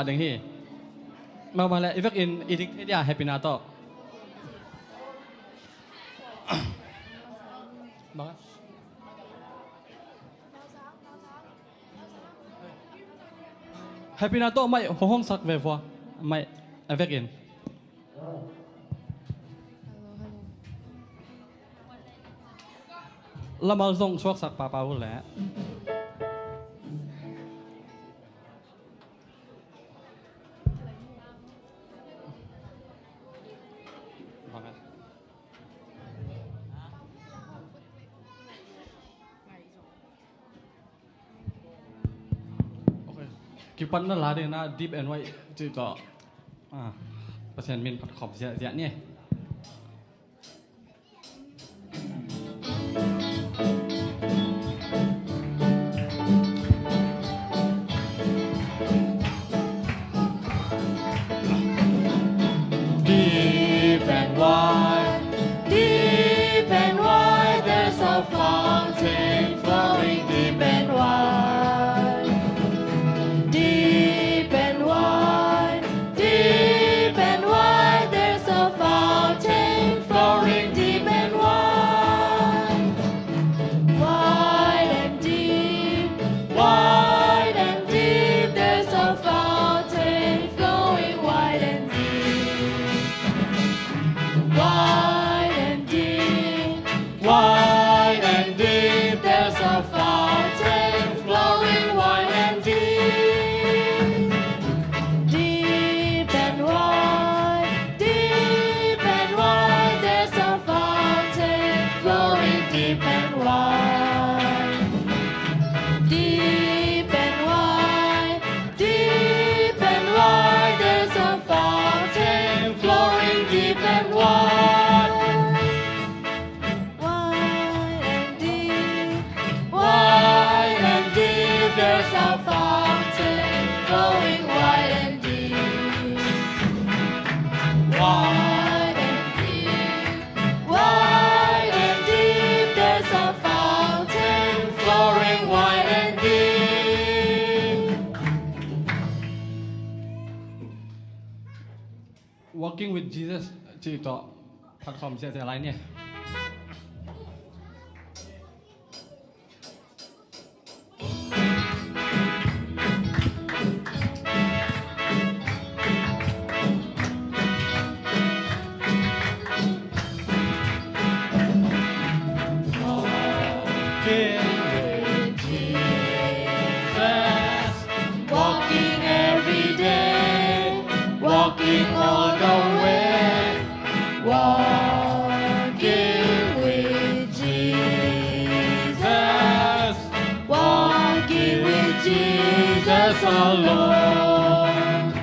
Đừng hi mà lại việc in editing thế dia happy na to happy na to mày hong sắc về vua mày việc in làm mal dong suak sắc pa pa u lẽ kipan na lade na deep and white chứ có percent minผัดขอบเสียเนี่ยdeep and wide deep and wide there's a fountain flowing deep and wide Walking with Jesus ชื่อต่อผัดขอบเสียอะไรเนี่ยalone,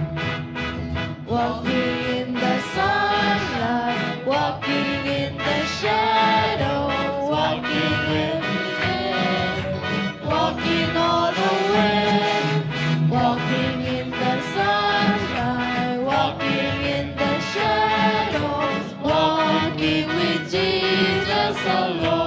walking in the sunlight, walking in the shadow, walking every day, walking all the way, walking in the sunlight, walking in the shadows, walking with Jesus alone.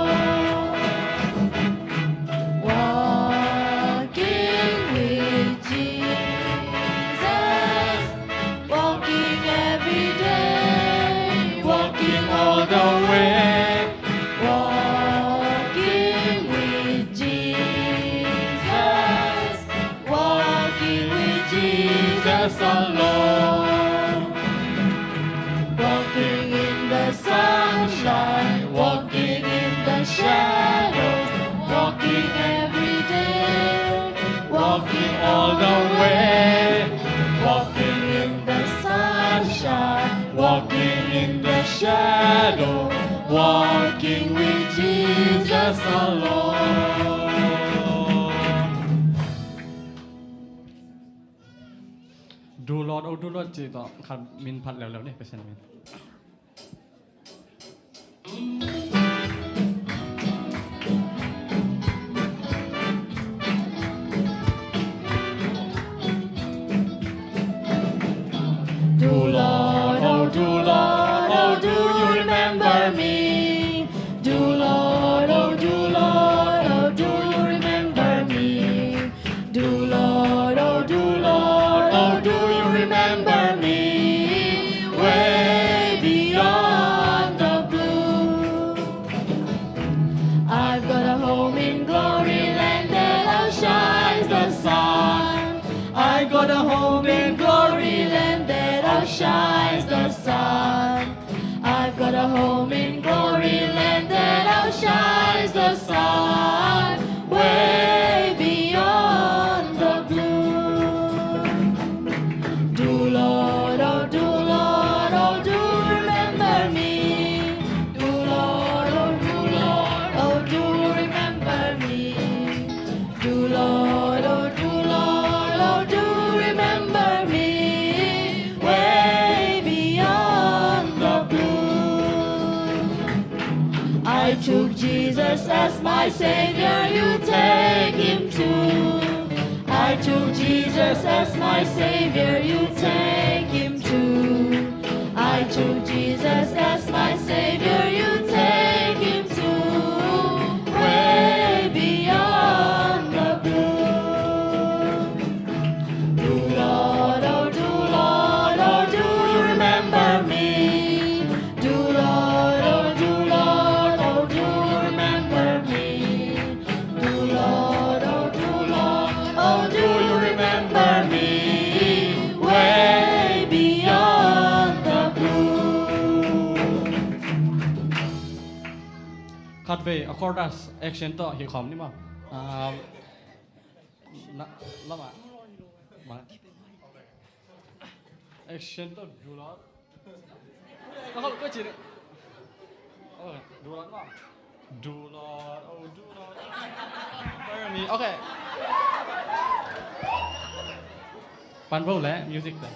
Alone, walking in the sunshine, walking in the shadows, walking every day, walking all the way, walking in the sunshine, walking in the shadow, walking with Jesus alone. Do Lord, oh do Lord จีต่อขับมินพัดแล้วเนี่ยไปเซ็นมิน Do Lord, oh do Lord, oh do you remember me? Do Lord, oh do Lord, oh do you remember me? Do Lord, oh do Lord, oh do home in glory land that outshines the sun. I've got a home in glory land that outshines the sun. Way beyond the blue. Do Lord, oh do Lord, oh do remember me. Do Lord, oh do Lord, oh do remember me. Do Lord, oh do Lord, oh do remember me. Way beyond the blue. I took Jesus as my Savior, you take him too. I took Jesus as my Savior, you take him too. I took Jesus as my Savior, you take him too. Way beyond the blue. Do Lord, oh do Lord, oh do you remember me. Do Lord, oh do Lord, oh do you remember me. Do Lord, oh do Lord, oh do you remember me. Way beyond the blue. Convey a chorus action to เฮียคอมนี่มั้งแล้วมา action to ดูแล้วแล้วเขาก็จีนดูแล้วมั้งดูแล้วโอ้ดูแล้วไม่มีโอเคปันพูดแล้วมิวสิกเลย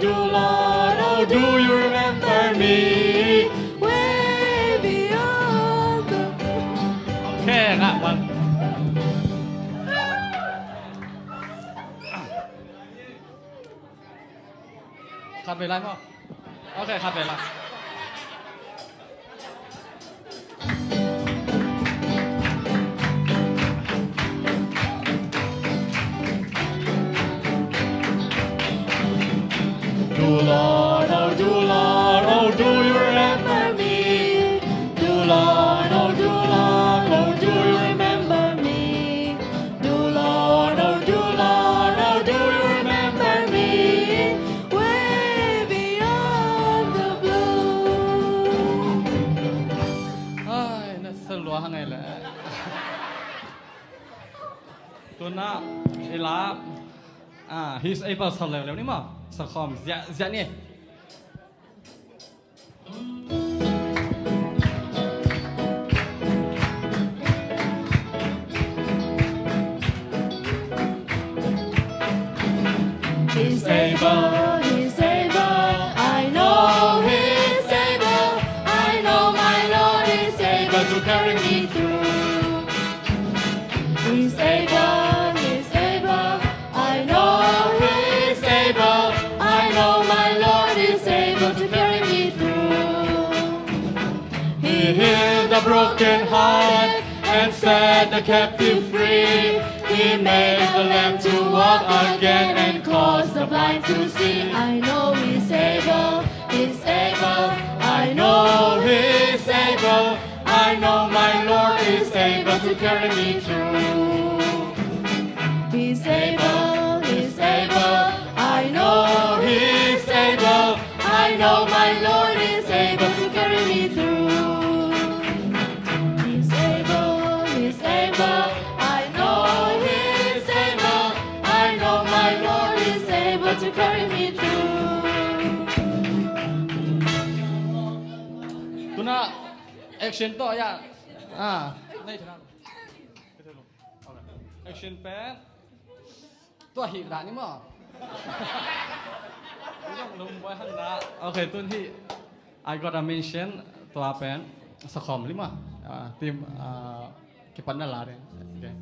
Do Lord, oh do you remember me. Way beyond the blue. แค่ละวันคัดไปไล่มั้งโอเคคัดไปไล่ Do Lord, oh do Lord, oh do you remember me. Do Lord, oh do Lord, oh do you remember me. Do Lord, oh do Lord, oh do you remember me. Way beyond the blue. เอ้ยน่าสลัวข้างในแหละตัวหน้าเอลาhe's able ทำเร็วๆนี่มั้งสักคำเสียนี่ He's able, he's able, I know he's able, I know my Lord is able to carry me through. He's able, I know he's able, I know my Lord is able to carry me through. He healed the broken heart and set the captive free. He made the lame to walk again and caused the blind to see. I know he's able, I know he's able, I know my Lord is able to carry me through. He's able, I know he's able, I know my Lord is able to carry me through. He's able, I know he's able, I know my Lord is able to carry me through. ตัวหน้า action ต่อยในฐานะaction แปดตัวหิระนี่มั้งไม่ต้องลงไว้ข้างหน้าโอเคตัวที่ I gotta mention ตัวเป็นสคอมนี่มั้งทีม cái phần là đấy. Okay.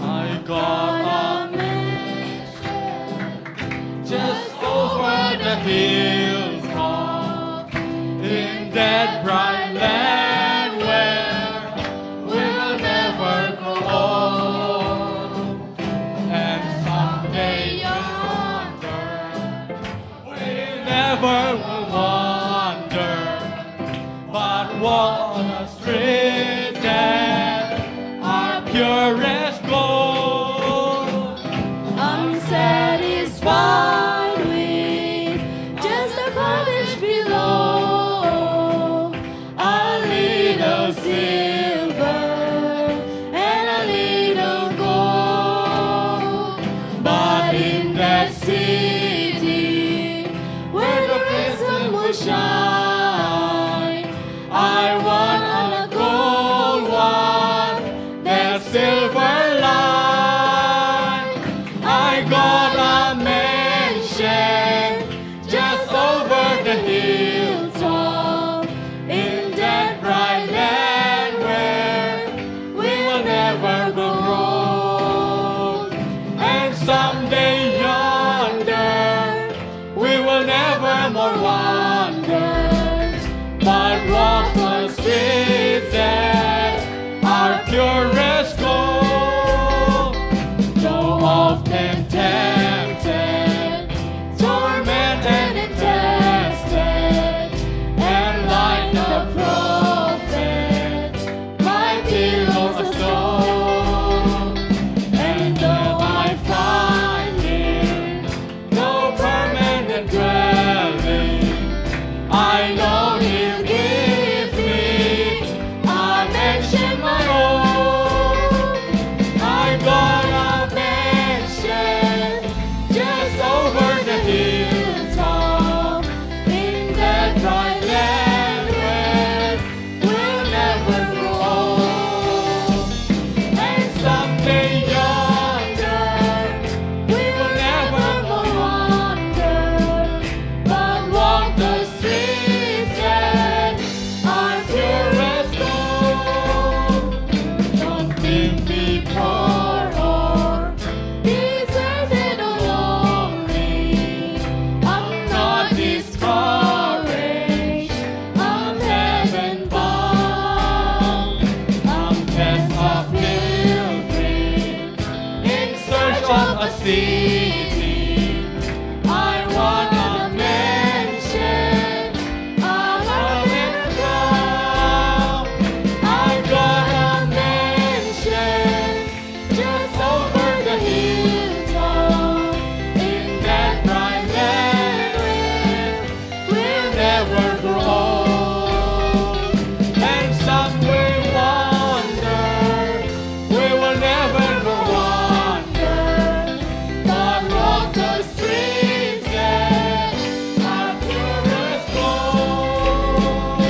I got a mansion just over the hilltop in that bright land where we'll never grow old. And someday yonder we never will wander, but walk on the streets that are purest gold. I'm satisfied with just a cottage below, a little silver and a little gold. But in that city where the sun will shine, I want on a gold one, that silver line. I got a mansion just over the hilltop in that bright land where we will never grow old. And someday yonder we will never more wander, but walk the streets that are purest gold. Though often tempted, tormented and tested, and like the prophet, my pillows are stone. And though I find here no permanent dwelling, I know He'll give me a mansion my own. I got a mansion just over the hilltop in that bright land where we'll never grow old. And someday yonder we will never more wander, but walk the streets that are purest gold. Don't think me poor or deserted or lonely. I'm not discouraged. I'm heaven bound. I'm just a pilgrim in search of a city. I want a mansion, a heart and a crown. I got a mansion just over the hilltop in that bright land where we'll never grow old. And some will wander, we will never go wander, but walk the streets that are purest gold.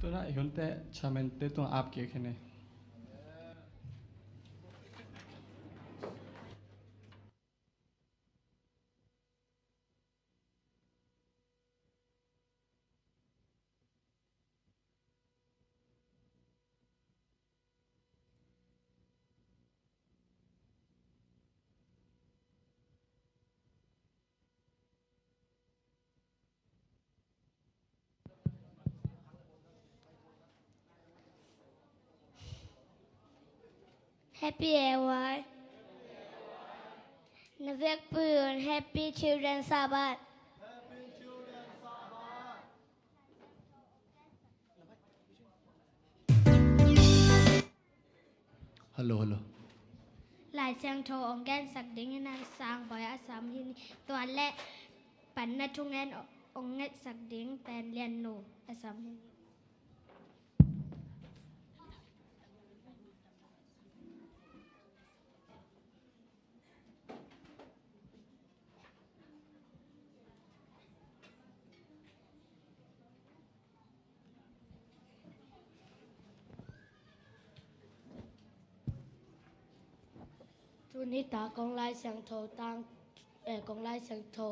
Tôi đã hiểu thế, cha mình tới tuần áp kia cái này. Happy Hour. Navek Purun, Happy Children's Sabbath. Hello, hello. Lại sang thô ông gan sạc đính nan sang bởi Assam hin toàn lệ bản na trung en ông ngết sạc đính bèn liền nổ Assam hin. tu ni ta kong lai sang tho tang kong lai sang tho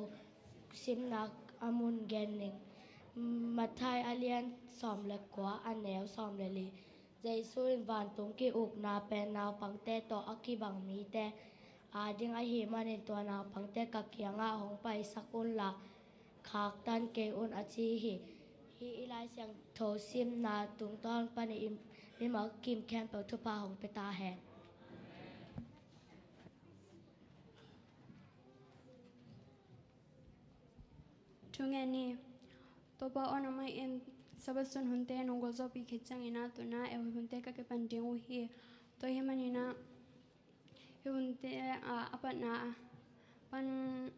sim nak amun genning mathai alian som le kwa anel som le li Jesu in van tung ki uk na pen na pangte to aki bang mi te ading a hi manin to na pangte ka kianga hong pai sakun la khak tan ke un achi hi ilai sang tho sim na tung ton pani im ma kim kem pe thu pa hong pe ta he Tungani topa ona mai in sabasun hunte nongol zo pi khechang ina to na e hunte ka ke panding u hi to hi manina hunte apat na pan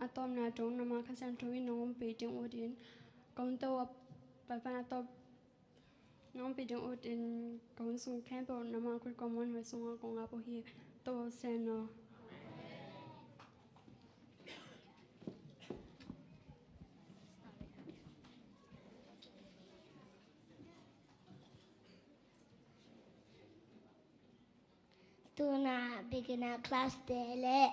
atom na tong na ma khasan thoi nong pe ting odin kaun to pa pan atop nong pe ting odin kaun sung camp na ma kul common ho sung ko nga po hi to sen no Tuna beginner class dele.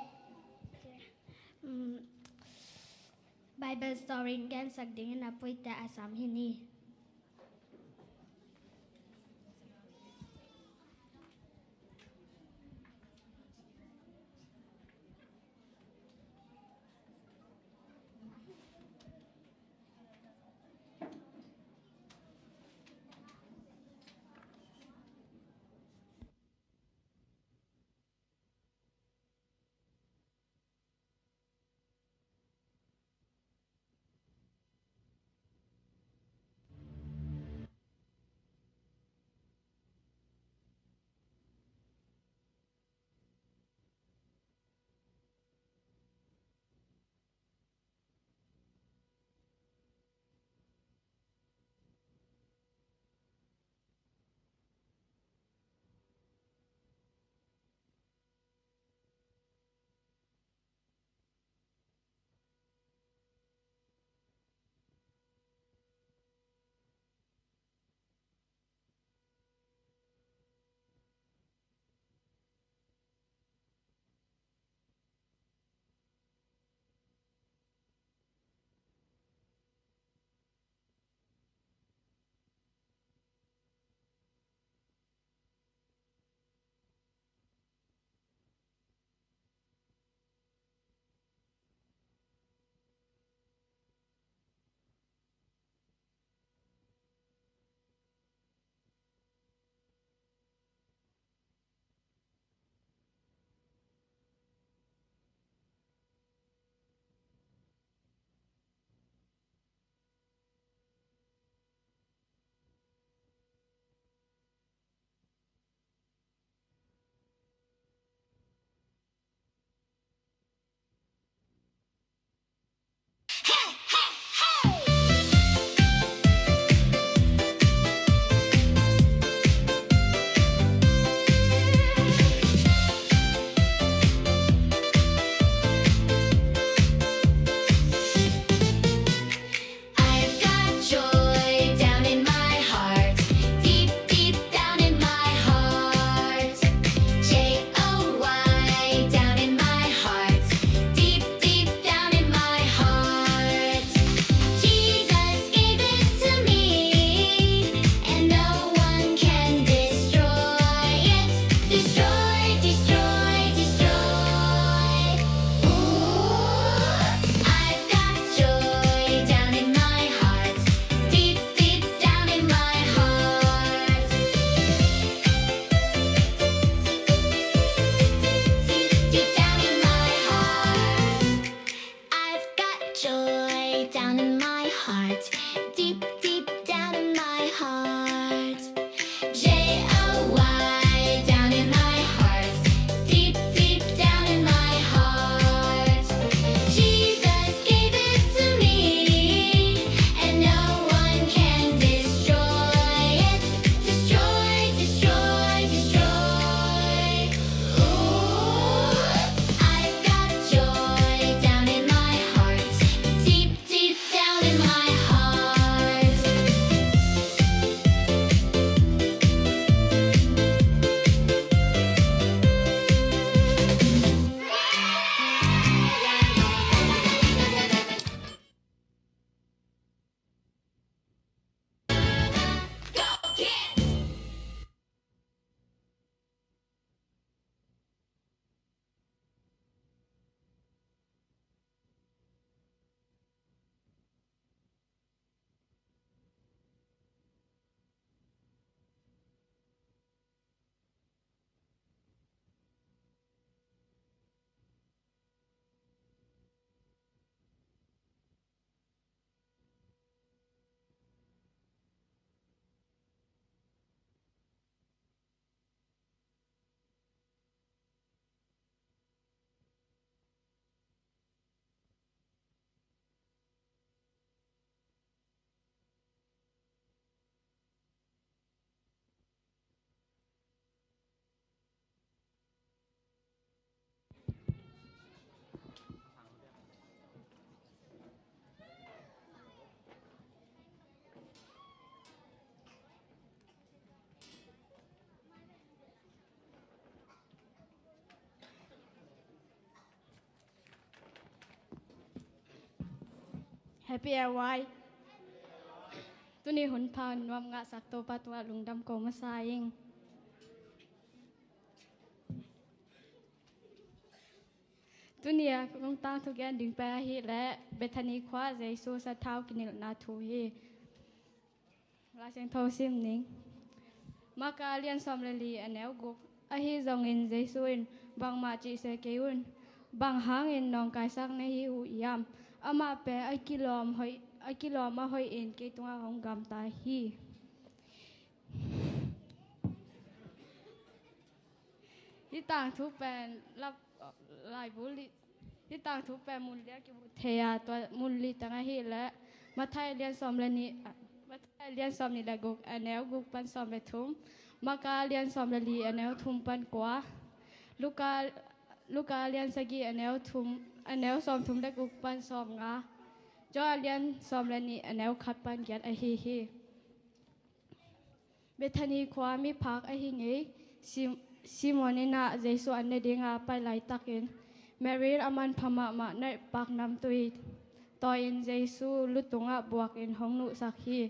Bible story gan sagding na puita asam hini. Happy Airway ตัวนี้หุนพานวามงะสักโตปะตัวลุงดำโกมาซายิงตัวนี้ลงตั้งทุกอย่างดึงไปฮิและเบธานีคว้าใจสู้สัตเท้ากินนาทูฮีลาเซงโทซิมนิงมากาเลียนซอมเลลีอันแนวกุกอฮิจงอินใจสู้อินบางมาจีเซเกยุนบางหางอินนองกายสักในฮิอุยามอามาเปไอกิโลมหอยไอกิโลมาหอยอินเกตัวของกำตาฮีที่ต่างทุกแปลนรับลายบุรีที่ต่างทุกแปลมูลเลียกิบุเทียตัวมูลลีต่างฮีและมาไทยเรียนสอมเลนีมาไทยเรียนสอมนี่ละกุกอันแนวกุกปันสอมเลทุมมากาเรียนสอมเลลีอันแนวทุมปันกว่าลูกาเรียนสกีอันแนวทุมอันแนวสอมทุมและกุกปันสอมงาจอเรียนสอมเลนีอันแนวขัดปันแกดไอฮีเบธานีความมีพักไอฮิงเอซิมอนินาเจสุอันเนดิงาไปไลตักินแมรีอามันพม่ามาในปากน้ำตุยต่ออินเจสุลุตุงะบวกอินห้องนุสักฮี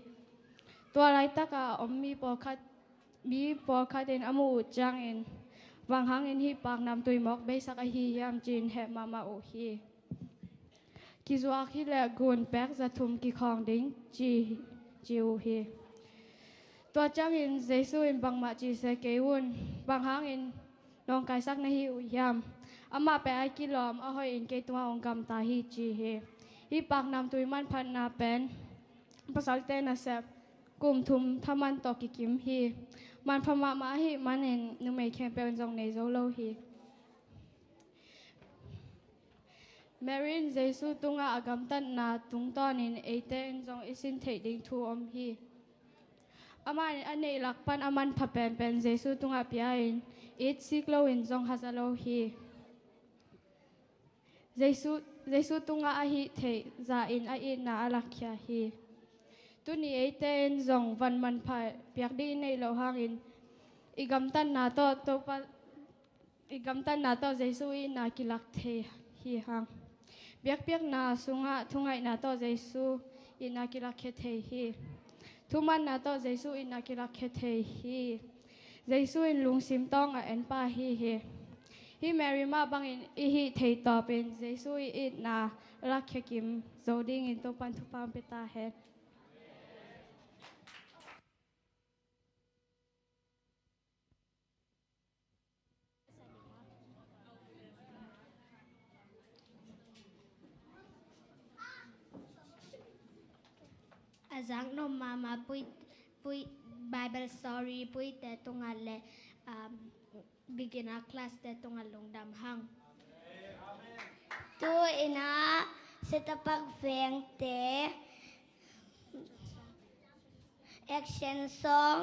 ตัวไลตักอมมีปอคัดอินอมูจังอินบางหังอินฮีปากน้ำตุยมอกเบสักฮียามจีนแหมามาโอฮีกิจวักฮีและกุนแปกจะทุมกิคองดิ้งจิวฮีตัวจังอินเจสุอินบางมาจีเซเกวุนบางหางอินนองกายสักในฮิอุยามอามาเปไอกิลอมอาหอยอินเกตัวองกำตาฮิจีเฮฮิปากนำตุยมันพันนาเป็นภาษาเตนะเซบกลุ่มทุมทามันตอกิกิมฮีมันพม่ามาฮิมันเห็นนุเมแคมเปญจงในโซโลฮีแมรินเจสุตุงอากำตันนาตุงตอนินเอเตนจงอิสินเทดิงทูอมฮีอามันอันนี้หลักปันอามันพับเป็นเจสุตุงอาเปียอินอิดซิกโลอินจงฮัสโลฮีเจสุตุงอาฮิเทจาอินอาอินนาอลักยาฮีตุนีเอเตนจงวันมันพายเปียกดีในโลหางอินอีกำตันนาโตปะอีกำตันนาโตเจสุอินนากิลักเทฮีหางเปียกนาสุงะทุงไอนาโตเจสุอินนากิลักเทฮีทุมันนาโตเจสุอินนากิลักเทฮีเจสุอินลุงซิมต้องเอ็นป้าฮีฮิแมรี่มาบังอินอีฮิเทต่อเป็นเจสุอินนาลักกิมโจดิงอินตัวปันทุปามเปตาเฮดอาจังนมมาปุย Bible story ปุยแต่ตรงนั้นเลย beginner class แต่ตรงนั้นลงดำหังตัวเอ็นะเสตปักแฝงแต่ action song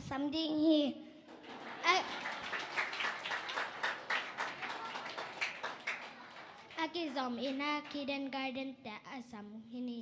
สัมดิ่งฮีอากิซอมอินาคิเดนการ์เดนแต่อาสัมฮินี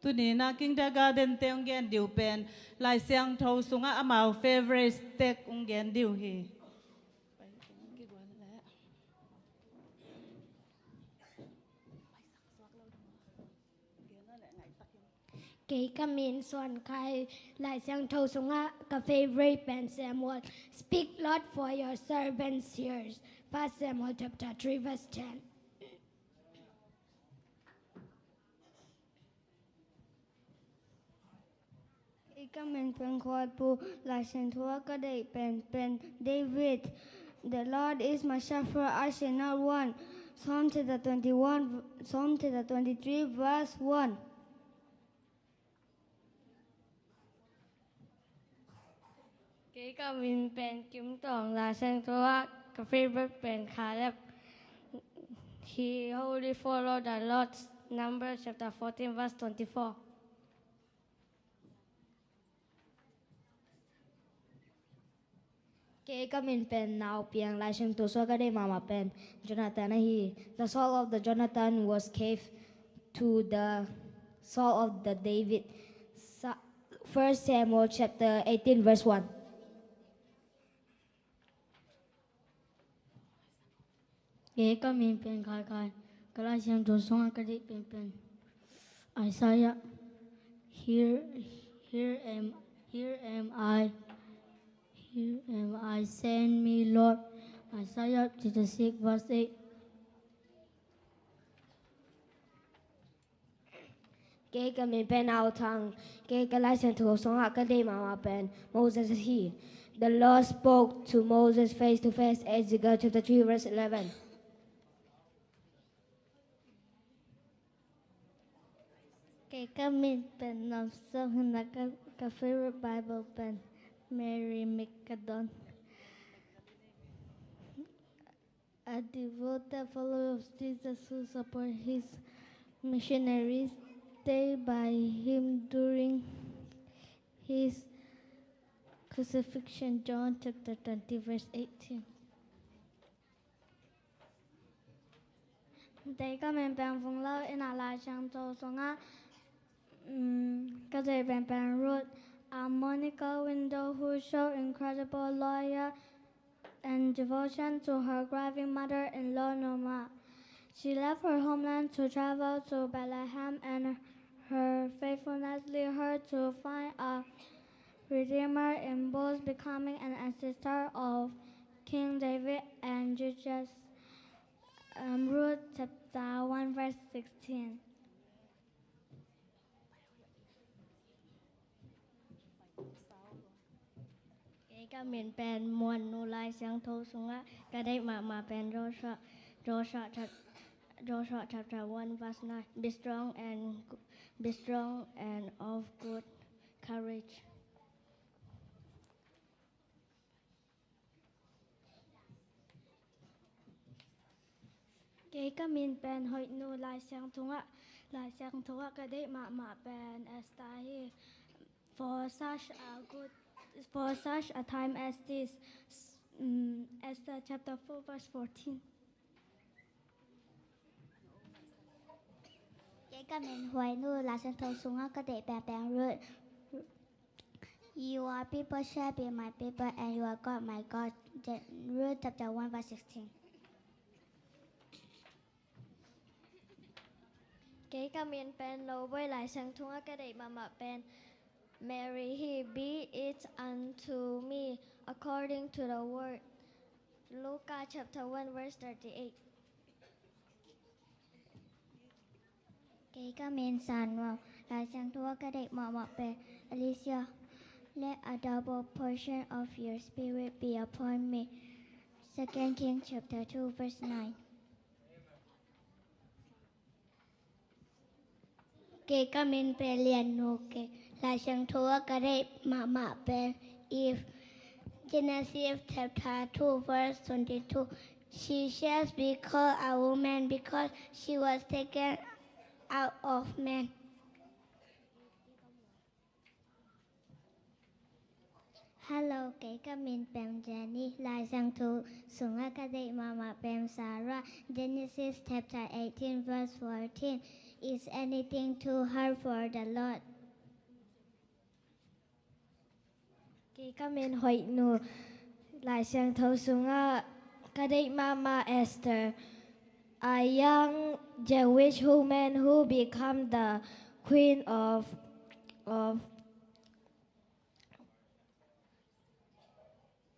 tu ni na kindergarten te ungen diu pen lai siang thâu sunga amau favorite steak ungen diu hi Kay kamin son kai lai siang thâu sunga ka favorite pen Samuel. Speak Lord for your servants hears. 1 Samuel chapter 3 verse 10. Kamin pen kwat pu lai siang thua ka dei pen David. The Lord is my shepherd, I shall not want. Psalm chapter 23 verse 1. Kỹ cả mình bèn kiếm tổng là sang toa cà phê bếp bèn khá lẹp. He wholly followed the Lord's Numbers chapter 14 verse 24. Kay kamin pen now piang lai sang to so ka de mama pen Jonathan he the soul of the Jonathan was cave to the soul of the David. 1 Samuel chapter 18 verse 1. Kỹ cả mình bèn khai khai cả lai sang to song ka di pen Isaiah here am I send me Lord. Isaiah chapter 6 verse 8. Kay kamin pen out thang kay ka lai sang to so ka de mama pen Moses he the Lord spoke to Moses face to face. Ezekiel chapter 3 verse 11. Kay kamin pen nam so na ka favorite Bible pen Mary McAdon. A devoted follower of Jesus who support his missionaries, stay by him during his crucifixion. John chapter 20 verse 18. Đây các mình bèn vùng lâu in lại sang châu xuống á các thầy bèn root a Monica Window who showed incredible loyalty and devotion to her grieving mother-in-law Norma. She left her homeland to travel to Bethlehem, and her faithfulness led her to find a redeemer in both becoming an ancestor of King David and Judges. Ruth chapter 1 verse 16. Ka min pen muan nu lai siang tho sunga ka dei ma pen Joshua chapter 1 verse 9. Be strong and of good courage. Kay ka min pen hoy nu lai siang thunga ka dei ma pen Esther for such a time as this. Esther chapter 4 verse 14. Kay kamin hoy nu la sang tho sunga ka de bang root. Your people shall be my people, and your God my God. Ruth chapter 1 verse 16. Kỹ cả mình bèn lâu với lại sang thunga ka di mama pen Mary he be it unto me according to the word. Luke chapter 1 verse 38. Kay kamin san wow la sang thua ka de mama pe Alicia. Let a double portion of your spirit be upon me. 2 Kings chapter 2 verse 9. Kay kamin pe lian no ke la sang thua ka de mama pe if Genesis chapter 2 verse 22. She shall be called a woman because she was taken out of man. Hello, kay kamin pem Jenny, lai sang thu sunga ka de mama pem Sarah. Genesis chapter 18 verse 14. Is anything too hard for the Lord? Kì kamen hoi nu lại sang thâu sung a kadei Mama Esther, a young Jewish woman who became the queen of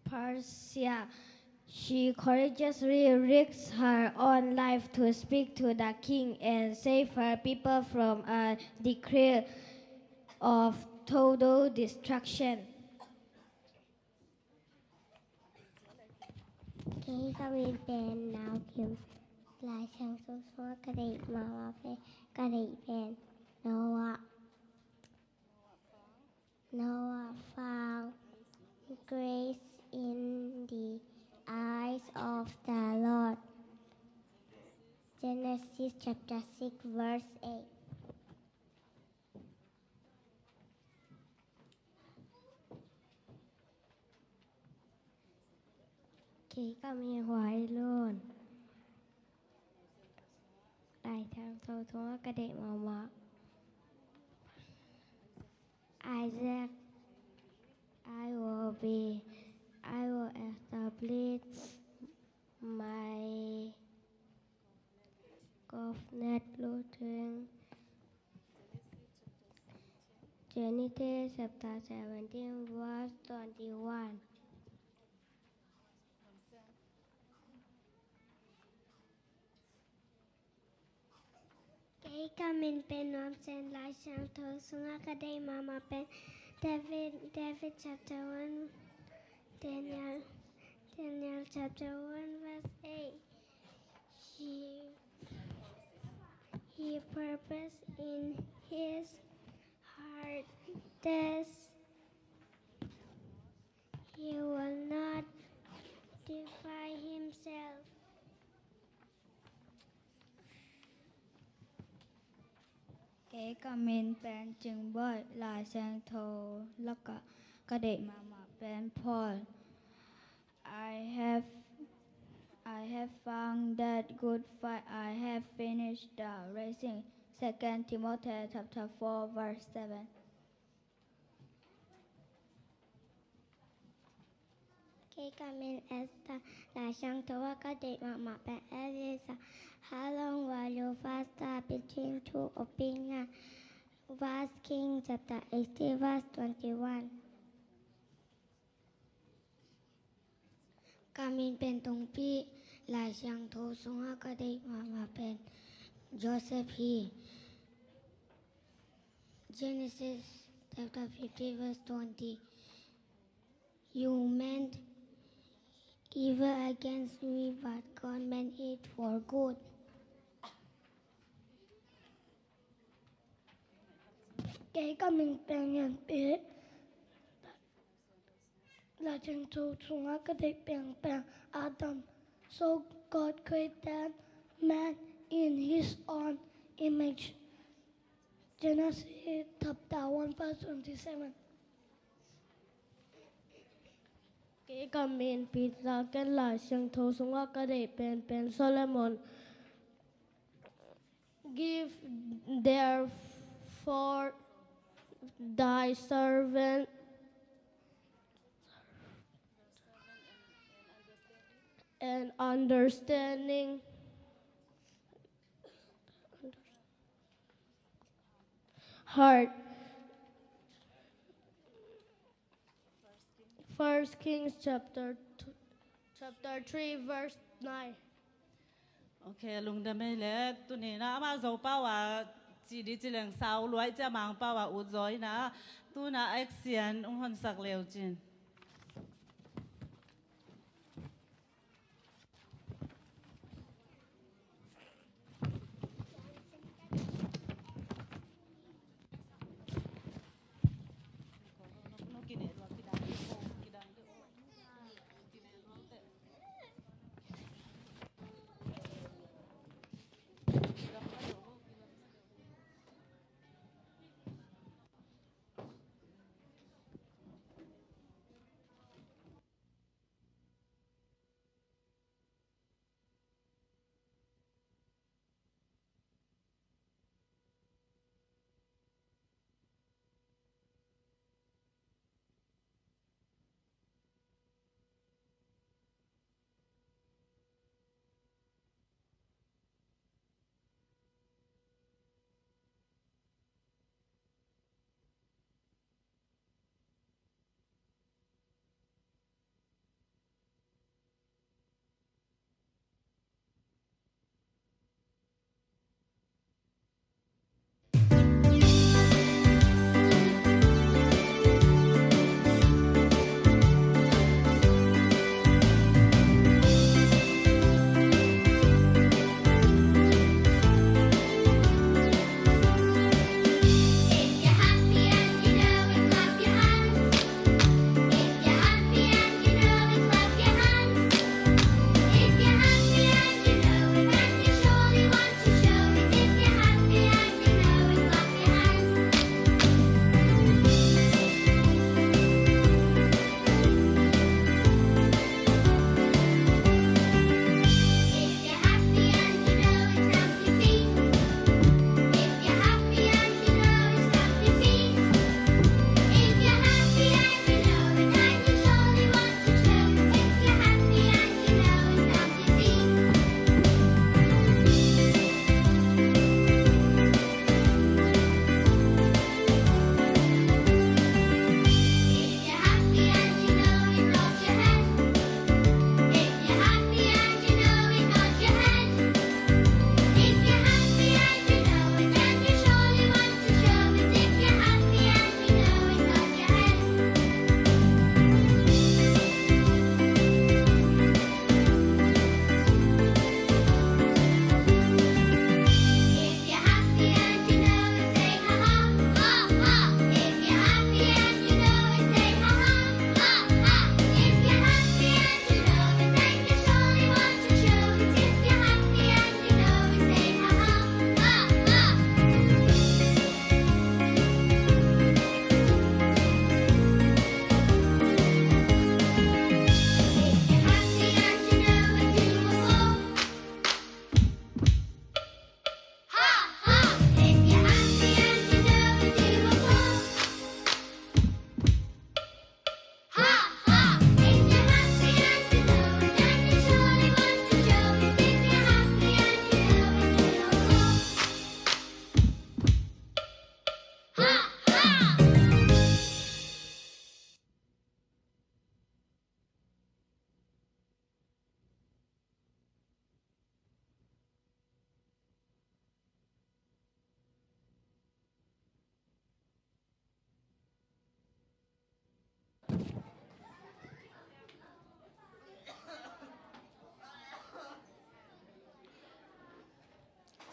Persia. She courageously risked her own life to speak to the king and save her people from a decree of total destruction. Kỹ các bên bèn nào kiếm lại sang số số cái đấy mà về cái đấy bèn Noah found grace in the eyes of the Lord. Genesis chapter 6 verse 8. Kì kamen hoài luôn lại sang thâu sung a kadei Mama Isaac, I will establish my covenant Lutheran. Genesis chapter 17 verse 21. Kỹ các mình bên nom sen lại sang thâu sung a cái đấy mà bên David chapter 1 Daniel chapter 1 verse 8. He purposed in his heart that he will not defy himself. Kể cả mình bên chừng bởi là sang thầu lắc cả đệ mà bên Paul. I have found that good fight. I have finished the racing. 2 Timothy chapter 4 verse 7. Kỹ cả mình Esther là sang thầu các đệ mà bên Elisa. How long will you fast between two opinions? Verse King chapter 80 verse 21. Kamin pen tong pi lại sang thâu sung a kadei Mama pen Joseph he. Genesis chapter 50 verse 20. You meant evil against me, but God meant it for good. Kể cả mình bèn nhận biết là chẳng thâu sung á cái đấy bèn Adam. So God created man in his own image. Genesis chapter 1 verse 27. Kể cả mình bị ra cái lại sang thâu sung á cái đấy bên Solomon. Give therefore thy servant and understanding heart. First Kings chapter 3 verse 9. Okay, lung đam mê lệ tu này na mà dấu bao à chỉ đi chỉ lần sau lối cho mang bao à út rồi na tu na action hôn sắc liều chín.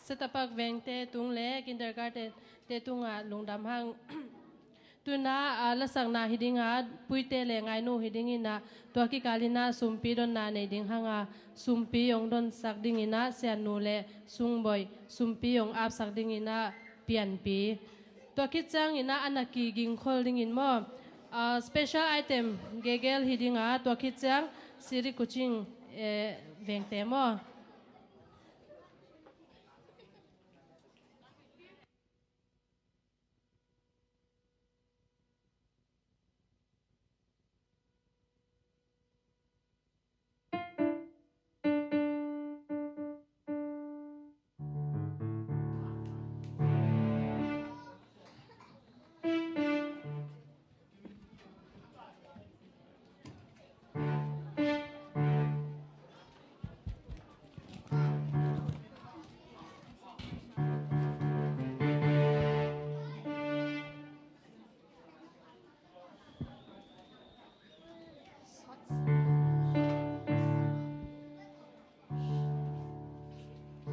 setapak veng te tung le kindergarten te tunga lungdam hang tuna la sang na hidinga puite le ngai nu hidingina to ki kalina sumpi don na nei ding hanga sumpi yong don sak dingina sian nu le sungboy sumpi yong ap sak dingina pian pi to ki chang ina anaki ging khol dingin mo special item gegel hidinga to ki chang siri kuching veng te mo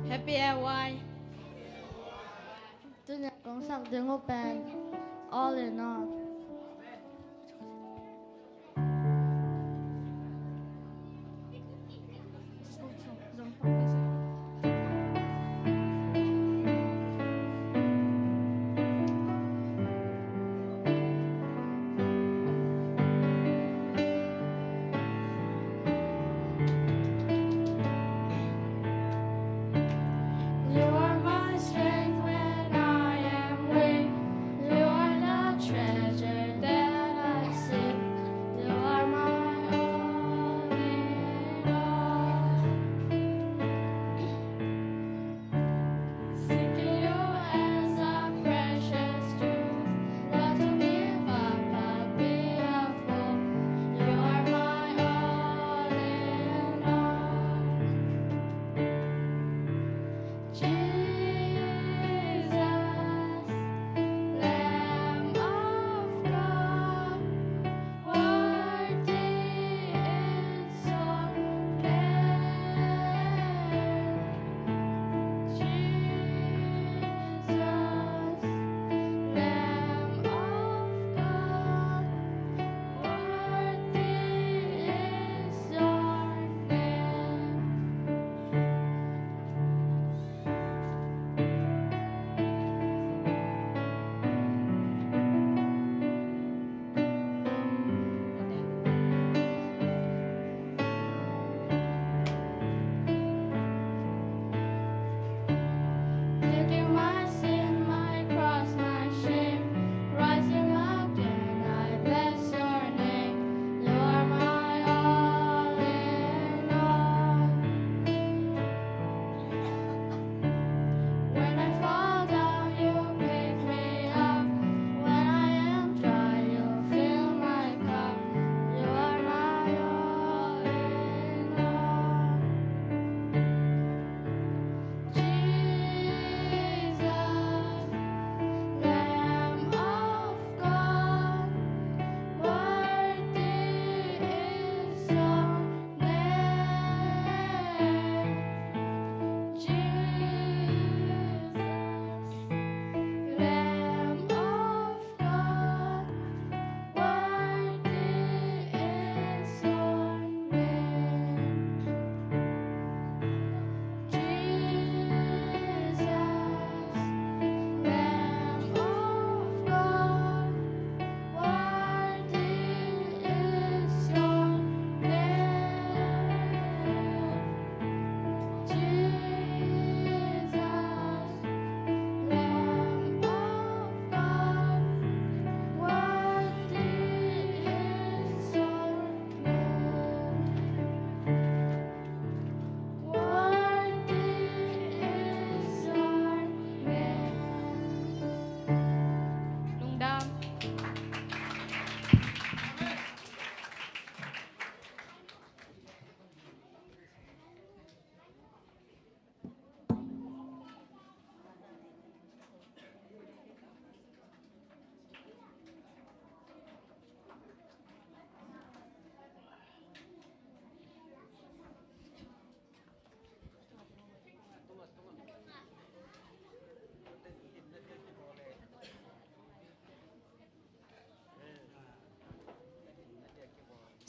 Happy LY. Tôi nhận công sắc tiếng ngô band. All in all. You are my strength when I am weak. You are the treasure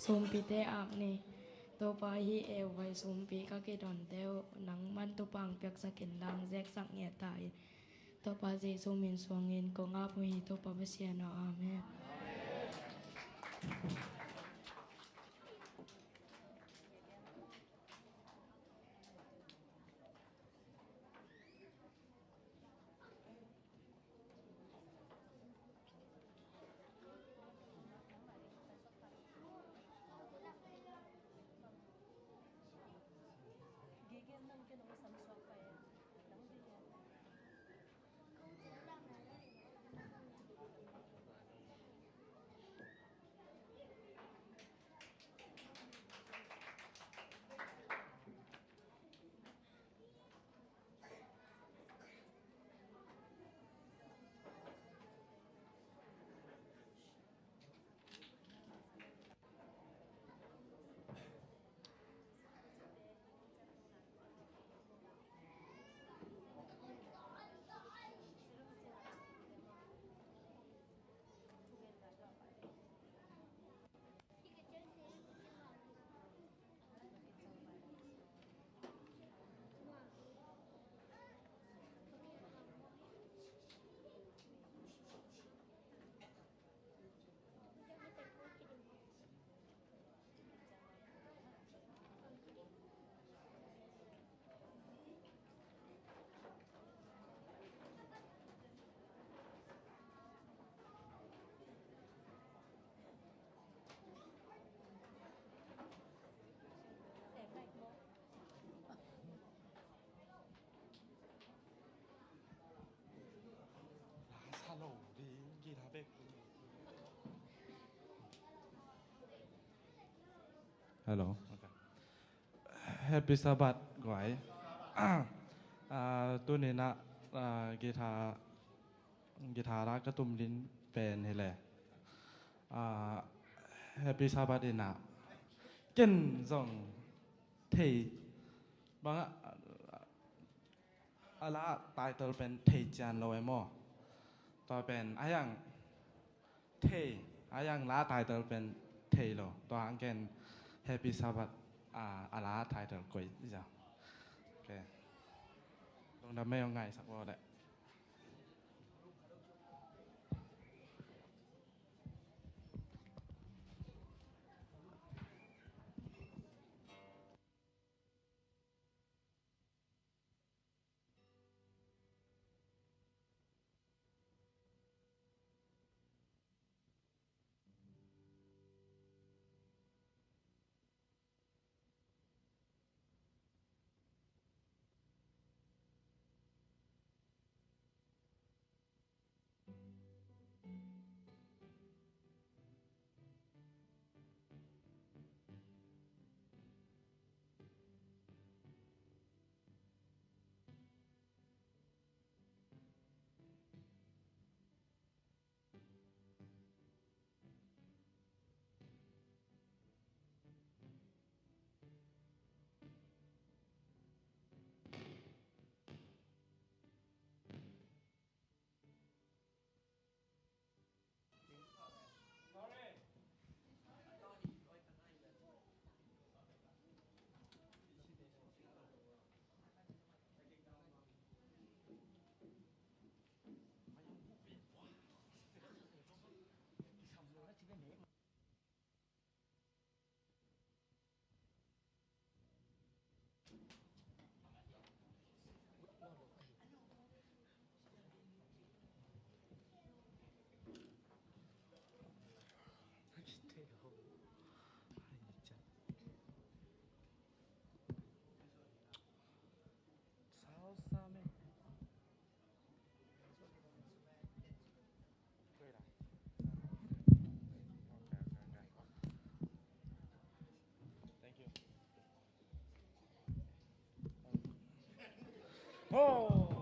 Sumpite apni. Topahi ewai sumpi kaki donteo nang mantupang pyak sakindang zek sak ngetai. Topa Jesu min suangin ko ngapuhi topa besiano amen. Hello. Okay. Happy Sabbath, guys. Tôi nên guitar cái tùm lín bền hay lẽ. Happy Sabbath đi nào. Kinh dòng thì bằng là title เป็น thì chán lôi mò. ต่อเป็นอายังเทอายังลา title เป็นเทโลตัวอังเกน Happy Sabbath อาลา title กุยจ้ะโอเคลงดำไม่เอาไงสักวันแหละ Oh.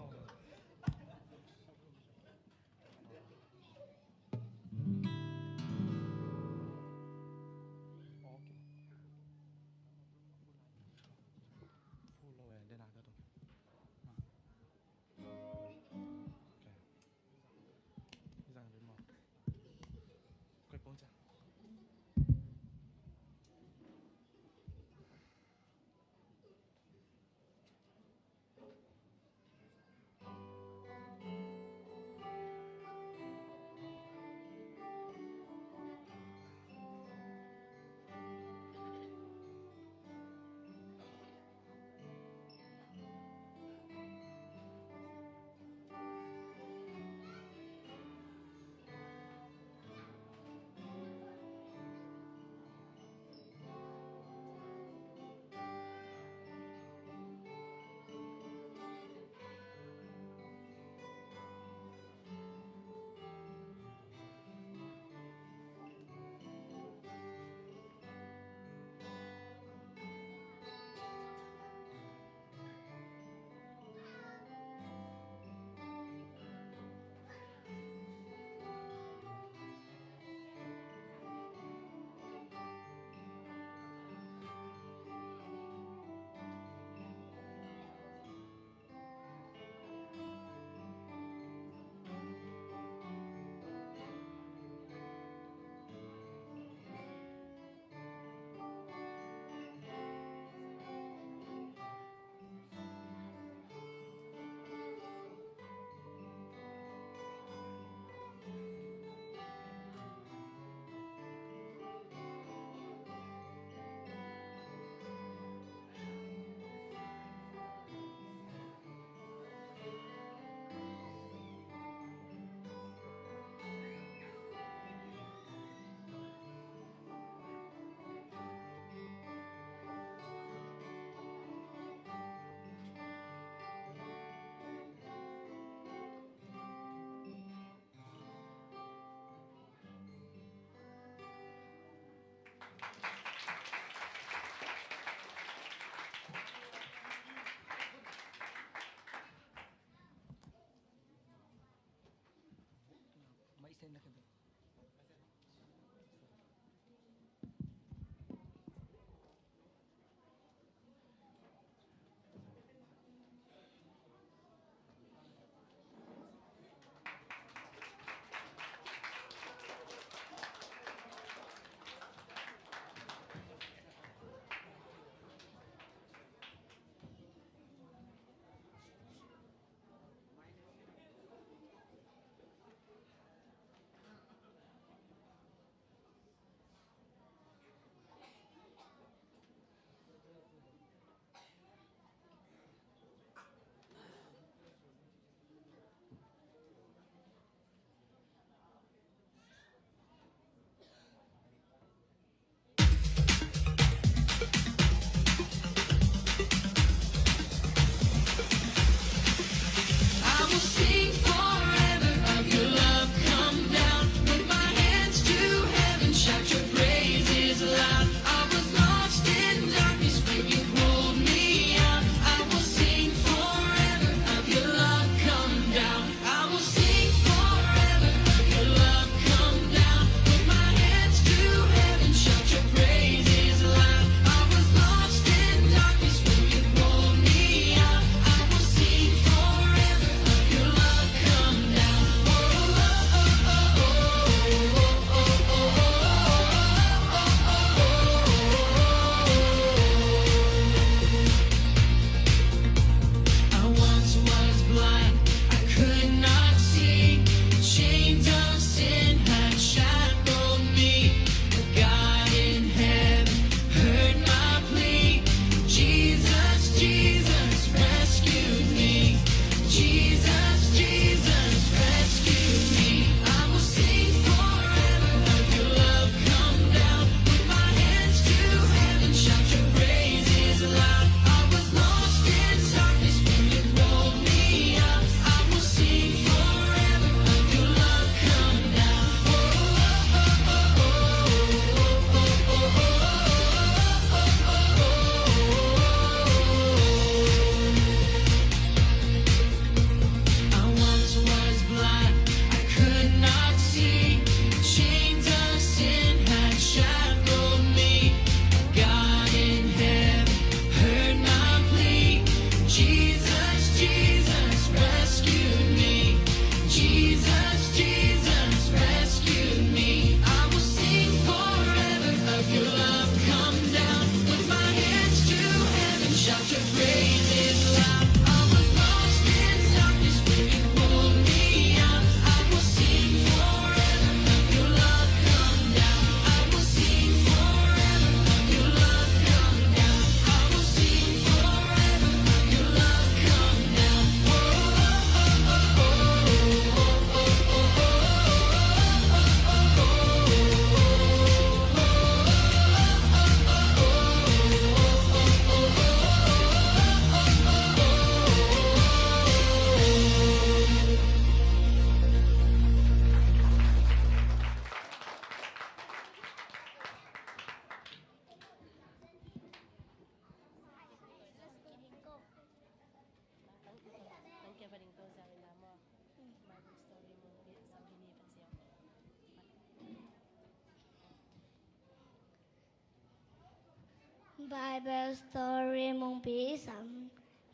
Bible story mong pisang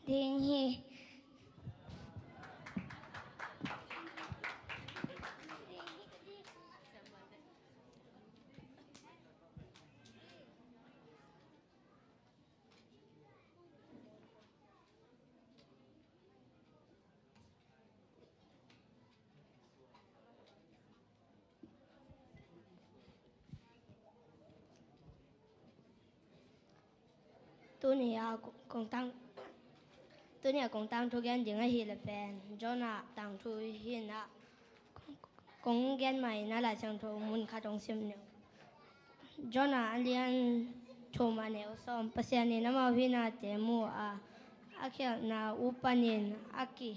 dinghi. Tôi nhà cũng tăng thu gen những hi là bèn cho na tăng thu hi na cũng gen mày na là chẳng thu muốn khát trong sim nhiều cho na liên thu mà nhiều xong bác sĩ này mà hi na chế mua akhir na upanin aki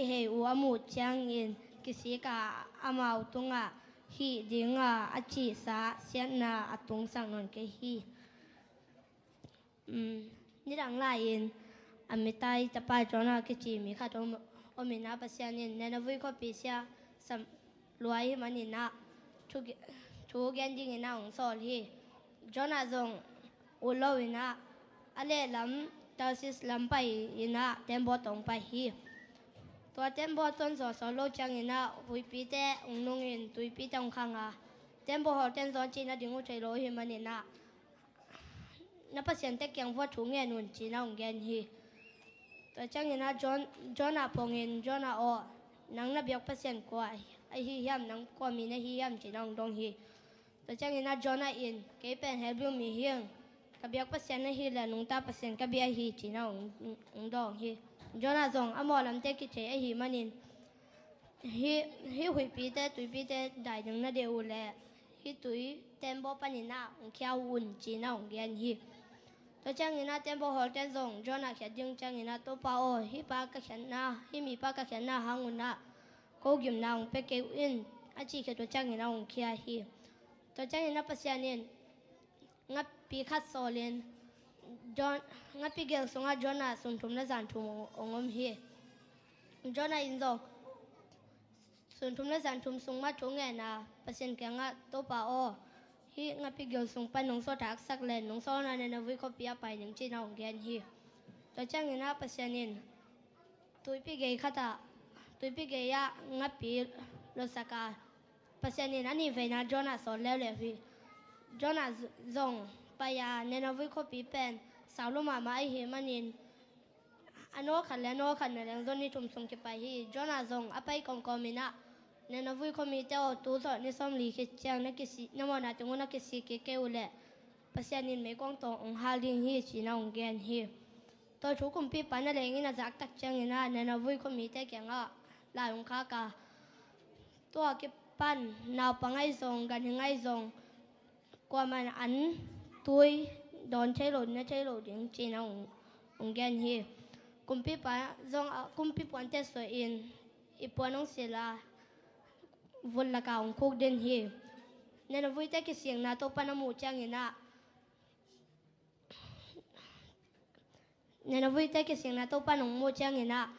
hei u amu chang in kisi ka amau tunga hi dinga achi sa sian na atung sang non ke hi ni dang lai in amitai chapa chona ke chi mi kha trong omina pasianin nena vui ko pisia sam luai manina thu gen ding ina ong sol hi Jonah zong ulowina ale lam tausis lam pai ina tembo tong pai hi to tembo ton zo so lo chang ina hui pi te ong nung in tui pi tong khanga tembo ho ten zo china dingu thei lo hi manina na pasien te kyang vo thu nge nun china ong gen hi to chang ina Jonah pongin Jonah o nang na biak pasien ko ai hi hiam nang ko mi na hi hiam china ong dong hi to chang ina Jonah in ke pen helbu mi hiang ka biak pasien na hi la nung ta pasien ka bia hi china ong dong hi Jonah zong amo lam te ki che hi manin hi hui pi te tui pi te dai nang na de u le hi tui tembo panina ong kya un china ong gen hi to chang ina tembo hol ten zong Jonah kya ding chang ina to pa o hi pa ka khan na hi mi pa ka khan na hanguna ko gim na ong pe ke in a chi ke to chang ina ong kya hi to chang ina pasianin ngap pi khat solin ngap pi gel songa Jonah sun thum na zan thum ongom hi Jonah in zo sun thum na zan thum sung ma thung na pasien kya nga to pa o hi ngap pi gel sung pa nong so tak sak len nong so na na vui ko pia pai ning chi na ong gen hi to chang ina pasianin tui pi ge khata tui pi ge ya ngap pi lo saka pasianin ani ve na Jonah so le le hi Jonah zong paya nena vui ko pi pen saulu mama ai hi manin ano khan na lang zoni tum sung ki pai hi Jonah zong apai kong komina nena vui ko mi te o tu so ni som li ki chang na ki si na mo na tu na ki si ki ke ule pasianin me kong to ong halin hi chi na ong gen hi to chu kum pi pa na le ngi na zak tak chang ina nena vui ko mi te kya nga la ong kha ka to ki pan naw pangai zong gan ngai zong qua man an tui don chơi lột na chơi lột tiếng chỉ na ong gen hi kumpi pa zong kumpi pon te so in ipon ong sila vol la ka ong khok den hi nena vui te ki siang na to pa na mu chang ina nena vui te ki siang na to pa nong mu chang ina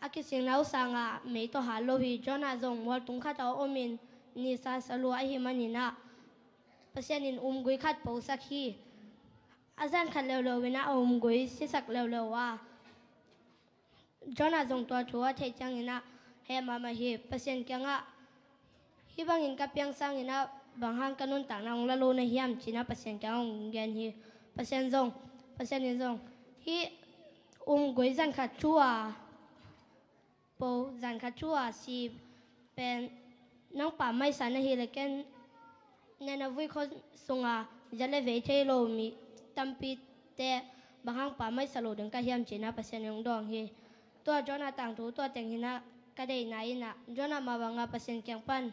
a ki siang na usanga me to ha lo hi Jonah zong wal tung kha ta omin ni sa salu ai hi manina pasianin gui khat po sak hi azan khat lo wina gui si sak lo wa Jonah zong to thua thei chang ina he mama hi pasien kya nga hi bangin ka pyang sang ina banghang kanun ta nang la lo na hiam china pasien kya ong gen hi pasien zong hi gui zan khat chua po zan khat chua si pen nang pa mai sa na hi le ken nena vui ko sunga jale ve thei lo mi tampi te bahang pa mai salo deng ka hiam china pasien yong dong hi to Jonah tang tu to teng hina ka dei na ina Jonah ma banga pasien kyang pan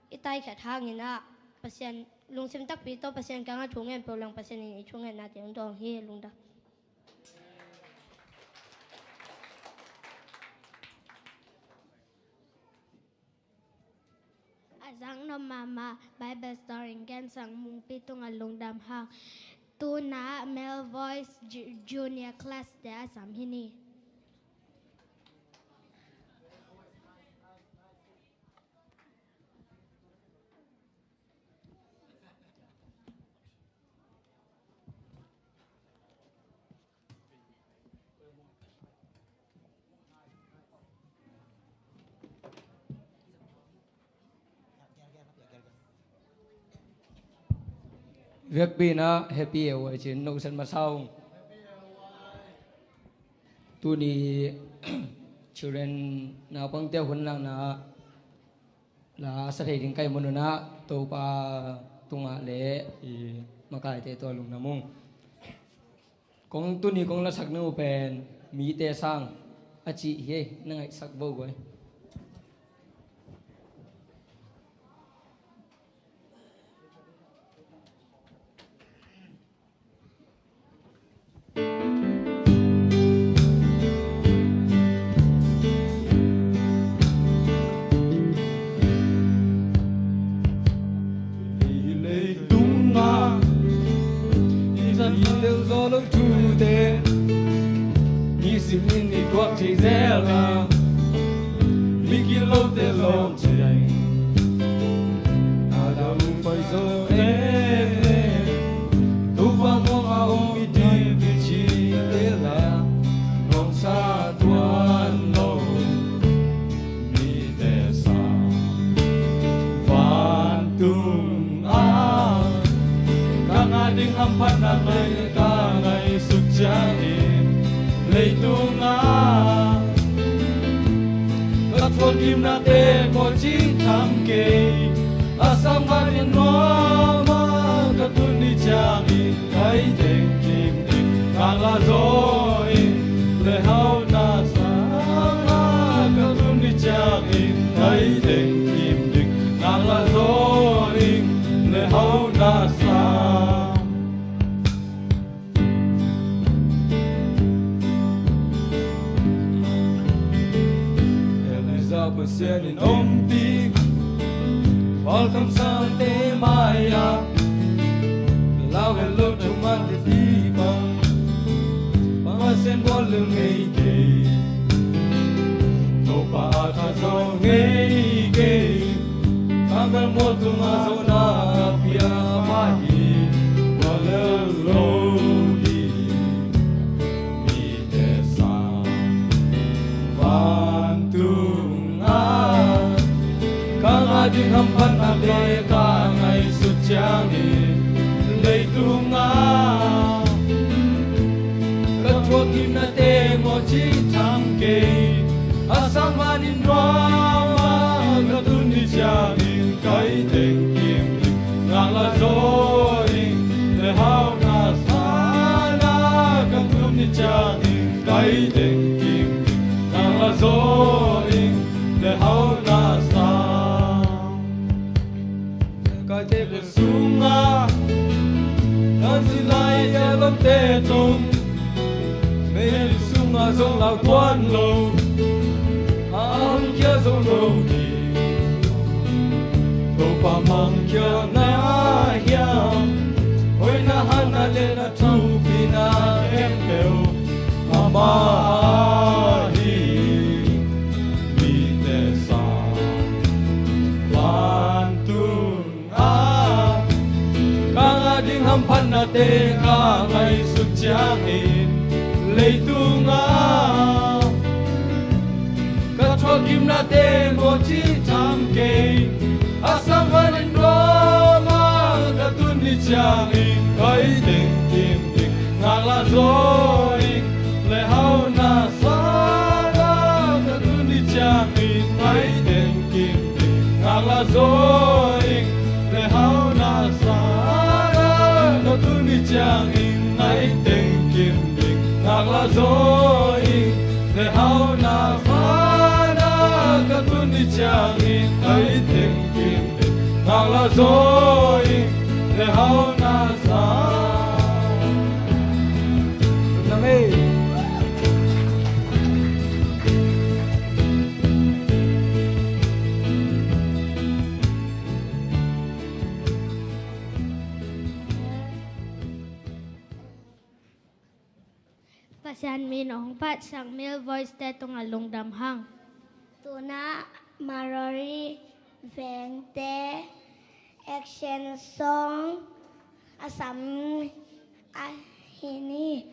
itai khat hang ina pasien lungsim tak pi to pasien kang a thungen po lang pasien ni thungen na teng dong hi lungda Azang no mama Bible story gen sang mung pitung alung dam hang tu na male voice junior class de asam hini việc pina happy ở trên nông dân mà sau tu đi children nào bằng tiêu huấn lang là sẽ thấy những cái món na tu pa tunga lệ mà cái thế tôi lùng namung con tu đi con là sắc nâu pen mỹ tê sang à chị he năng sắc vô rồi Hãy subscribe cho kênh Ghiền Mì Gõ để không bỏ lỡ những video hấp dẫn dòng chảy ada phải zo em tu ba mo a o mi đi vi chi le la ngong sa tuan lo mi te sa van tung a kang ading hampan na ngay ka ngay sut changin lei tung a các thôn kim na te có chi tham kê asam garin no ma các tuân đi chang in thấy đèn kim đi càng là rồi để hao na sa các tuân đi chang in thấy đèn kim đi càng là rồi để hao na sa Persian in ompi welcome Sunday Maya lao hello to man the diva pasen bol ngei ke to pa tha zo ngei ke kangal mo tu ma zo na pia mai wala lo di mi te sa van tu ading hampan na le ka ngay sut chang in lei tung a ka thua kim na te mo chi tham ke asam manin wa ka tun ni chang in kai teng kim ngang la rồi le hao na sa na ka tun ni chang in kai teng kim ngang la rồi le hao na sa cái thế của sung a đang chỉ lại ya lắm tê trông mấy đi sung a sông lao quan lâu ăn kia sông lâu đi đâu pa mang kia na hiam ôi na han na lên na thu pi na em bèo ama hi mi te sa van tu ding hampan na te ka ngay sut chang in lei tung a ka thua kim na te mo chi tham ke asam vanin ro ma ka tun ni chang in kai ding kim dik ngang la rồi le hao na sa na ka tun ni chang in kai ding kim dik ngang la rồi le hao na sa nó tu ni chang in ngay tình kim định ngạc là rồi để hao na phá na cả tu ni chang in ngay tình kim định ngạc là rồi để hao na sa nami Pasan min ong pat sang mil voice te tung alung dam hang. Tuna marori veng te action song asam ahini.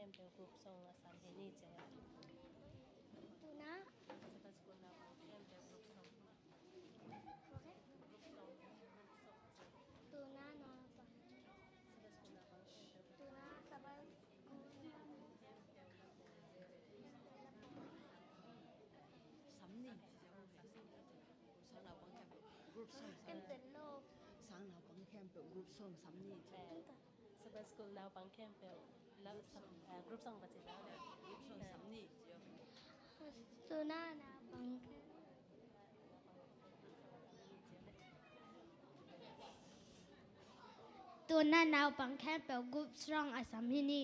campbell group song asam ini je Tuna. sebab school now bang campbell group song Okay. Tuna no pa. sebab school now bang campbell Tuna sabal. sắm đi sáng nào bằng kem group song Em tên lô. sáng nào bằng kem group song sắm đi sebab school now bang campbellแล้วgroup song ปฏิแล้วเนี่ย group song sắm đi Tuna na bang. Tuna now bang campbell group strong asam hini.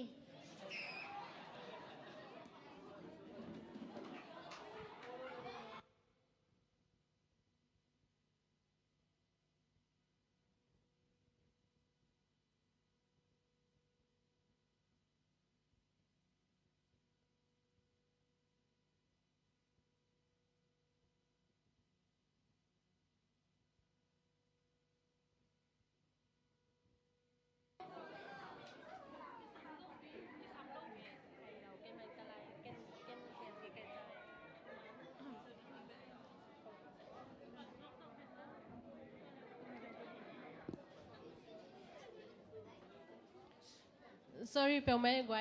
sorry เปียวไม่ไหว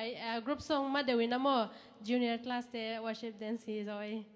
group song มาเดวินามอ junior class เต worship dance ฮีซอย Tuna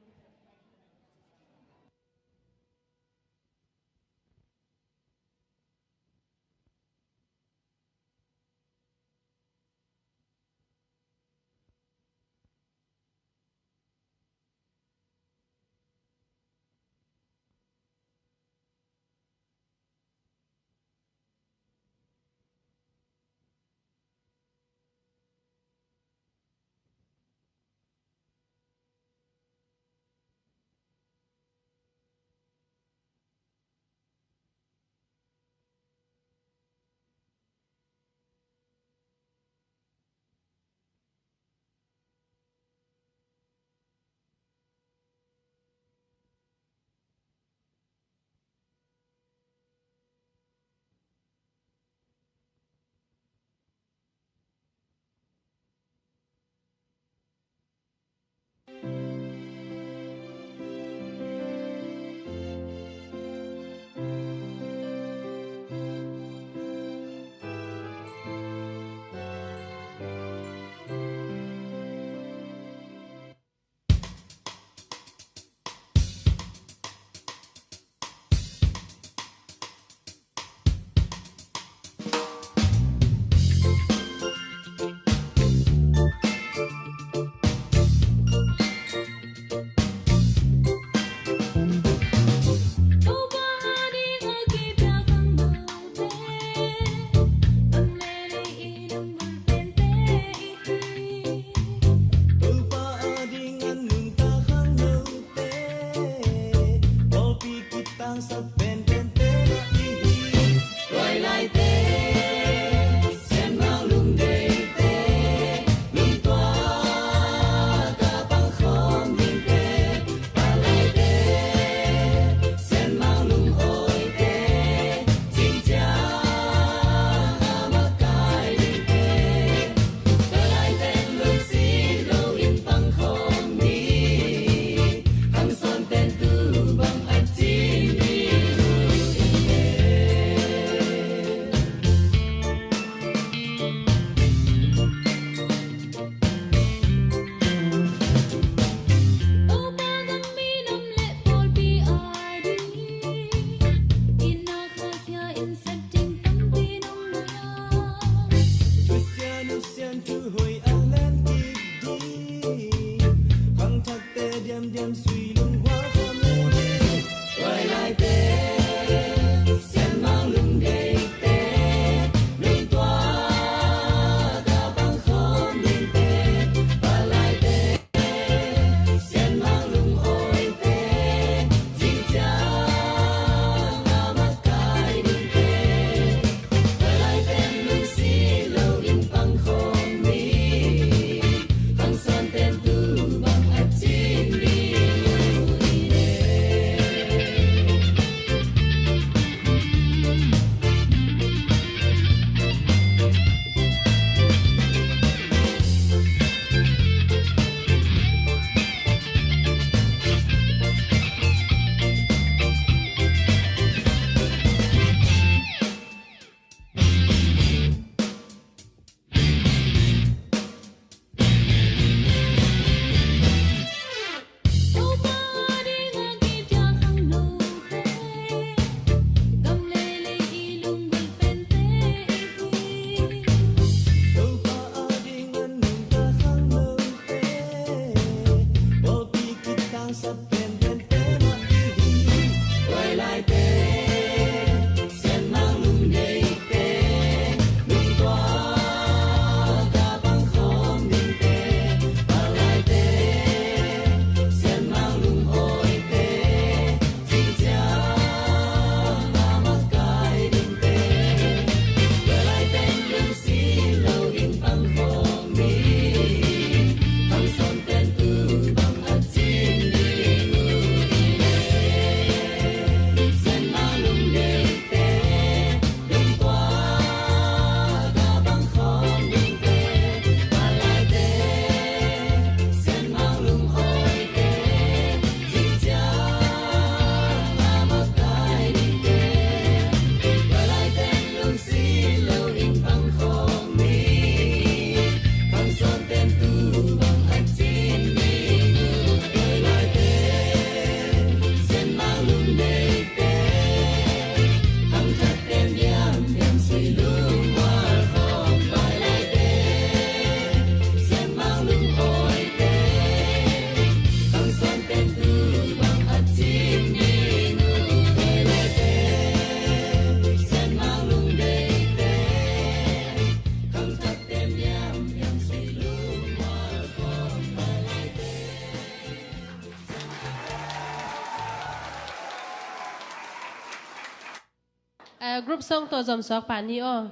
group song to zom sok pa ni o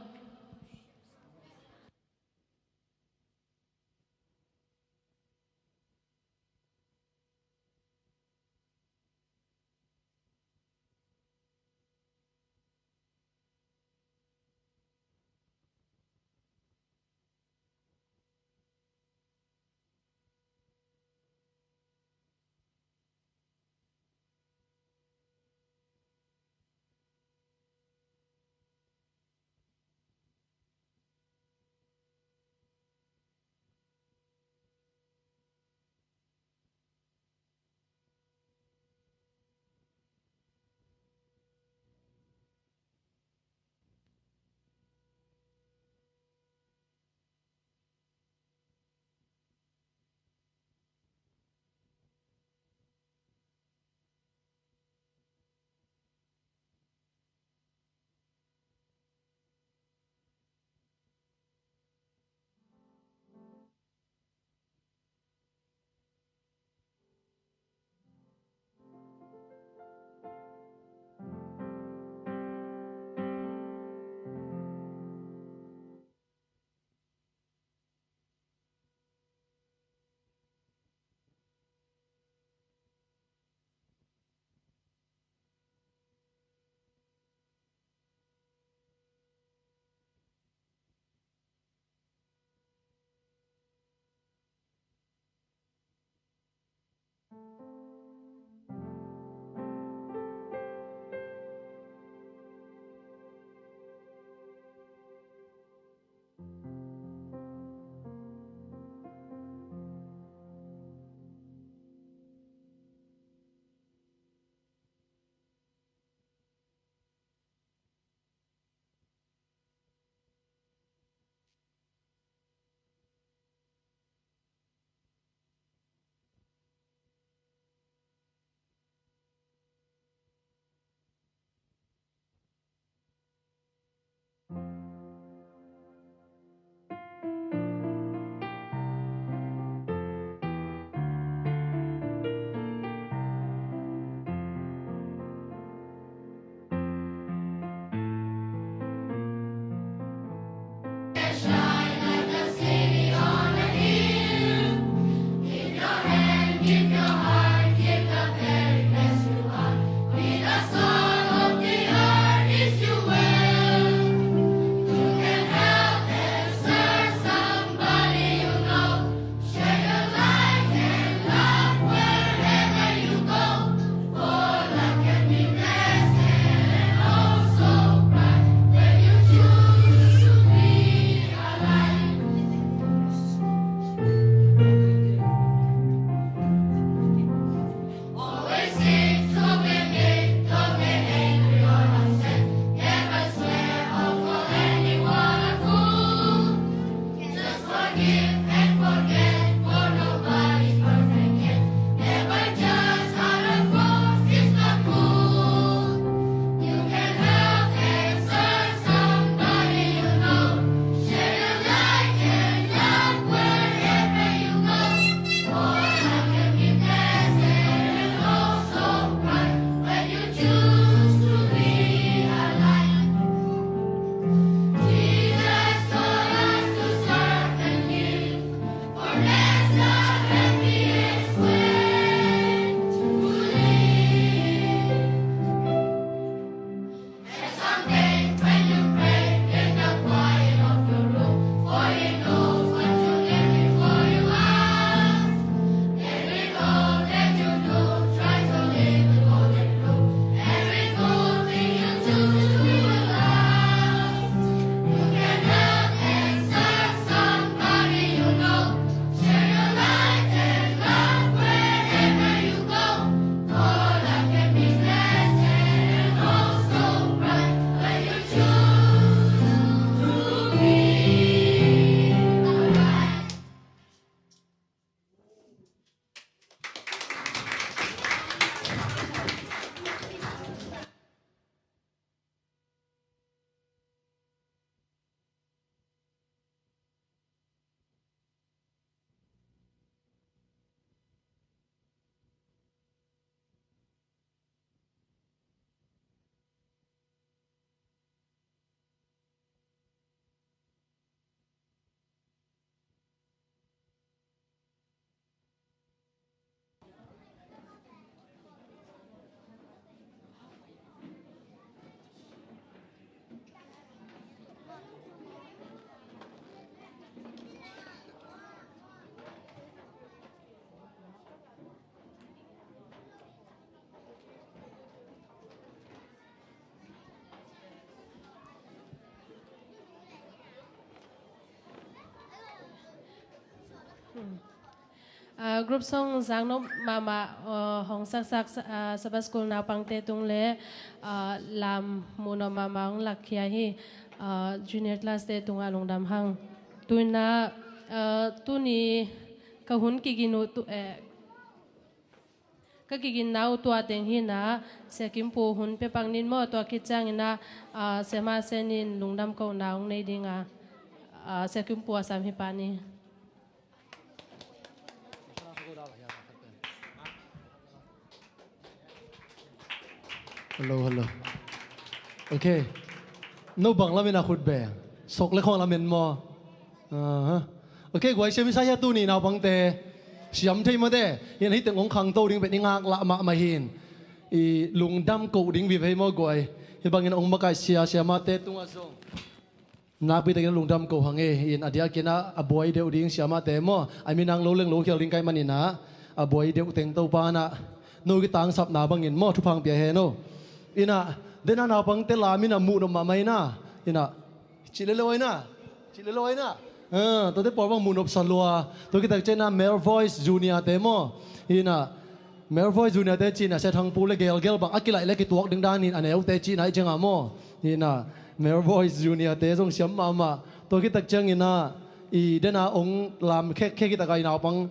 group song sang no mama hong sak sabas school na pangte tung le lam muno mama ang lakya hi junior class te tunga longdam hang tuina tuni kahun kiginu tu kagigin nau tua teng hi na sekim pu hun pe pangnin mo to kichang ina sema senin lungdam ko naung nei dinga sekim pu asam hi pani hello okay no bang la mina khut be sok le khong la men mo okay goi se mi sa ya tu ni naw bang te siam thei ma de yen hi teng ong khang to ding be ngak la ma hin i lung dam ko ding vi phei mo goi hi bang in ong ma kai sia ma te tung a song na pi te lung dam ko hang e in adia kena a boy de ding sia ma te mo I mean ang lo leng lo khel ding kai manina a boy de teng to pa na no ki tang sap na bang in mo thu phang pia he no ina dena na pang te la mi na mu no ma mai na ina chi le loi na to te por bang mu nop salwa to ki tak chena Male Voice Junior te mo ina Male Voice Junior te chi na se thang pu le gel bang akilai le ki tuak ding dan in aneu te chi nai chenga mo ina Male Voice Junior te jong siam ma to ki tak chang ina i dena ong lam khe ki takai na pang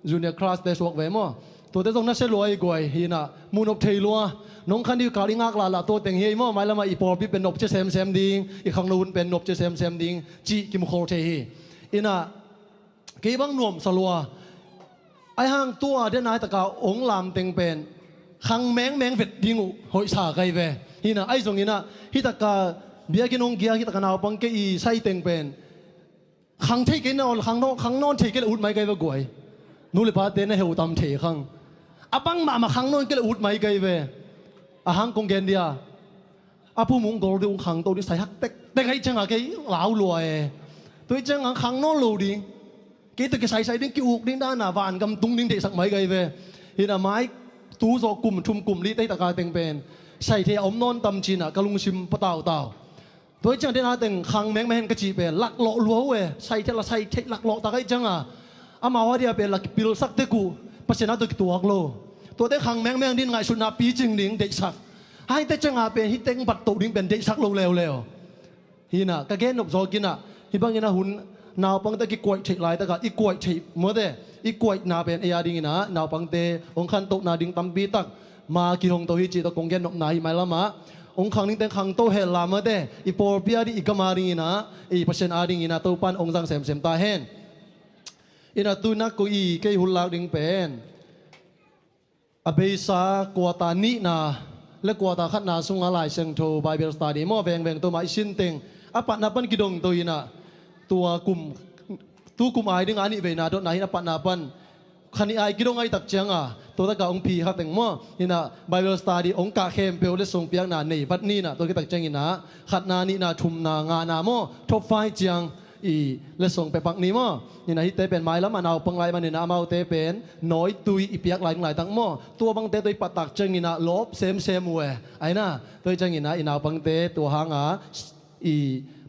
junior class te sok ve mo to te jong na se loi goi ina mu nop thei lua nong khan di ka ri ngak la to teng hi mo mai lama i por pi pen nop che sem ding i khang lo un pen nop che sem ding chi kim khol the hi ina ke bang nom salwa ai hang tua de nai ta ka ong lam teng pen khang meng vet ding hoi sa kai ve ina ai jong ina hi ta ka bia ki nong gia hi ta ka naw pang ke i sai teng pen khang thei ke no khang non thei ke ut mai kai ve goi nu le pa te na heu tam thei khang abang ma khang non ke ut mai kai ve a hang kong gen dia apu mung gol de ung khang to di sai hak tek hai chang a ke lao loi tôi chăng ang khang non lo ding ke to ke sai ding ki uk ding da na van gam tung ding de sak mai gai ve hina mai tu zo kum thum kum li tai ta ka teng pen sai the om non tam chin a kalung sim patao tao tôi chăng de na teng khang meng ka chi pe lak lo luo we sai the lak lo ta kai chang a ama wa dia pe lak pil sak te ku pasena to ki tuak lo to te khang meng din ngai su na pi ching ding de sak hai te chang a pe hi teng bat to ding pen de sak lo leo hina ka gen nop zo kina hi bang ina hun naw pang ta ki koi thei lai ta ka i koi thei mo de i koi na ben e ya ding ina naw pang te ong khan to na ding tam bi tak ma ki hong to hi chi to kong gen nop na hi mai lama ong khang ning teng khang to he la ma de i por pia di i kama ring ina i pasen a ding ina to pan ong jang sem ta hen ina tu na ko i ke hul lak ding pen a be sa kwa ta ni na le kwa ta khat na sunga lai seng tho Bible study mo veng to mai sin teng apat na pan kidong to ina tua kum ai ding ani ve na do na hina pat na pan khani ai kidong ai tak changa to ta ka ong phi ha teng mo ina Bible study ong ka khem pe le song piang na nei pat ni na to ki tak chang ina khat na ni na thum na nga na mo top 5 chiang i le song pe pak ni mo ina hi te pen mai lam anaw pang lai man ina amau te pen noi tui i piak lai tang mo tua bang te toi patak chang ina lop sem we ai na toi chang ina ina pang te tua hanga i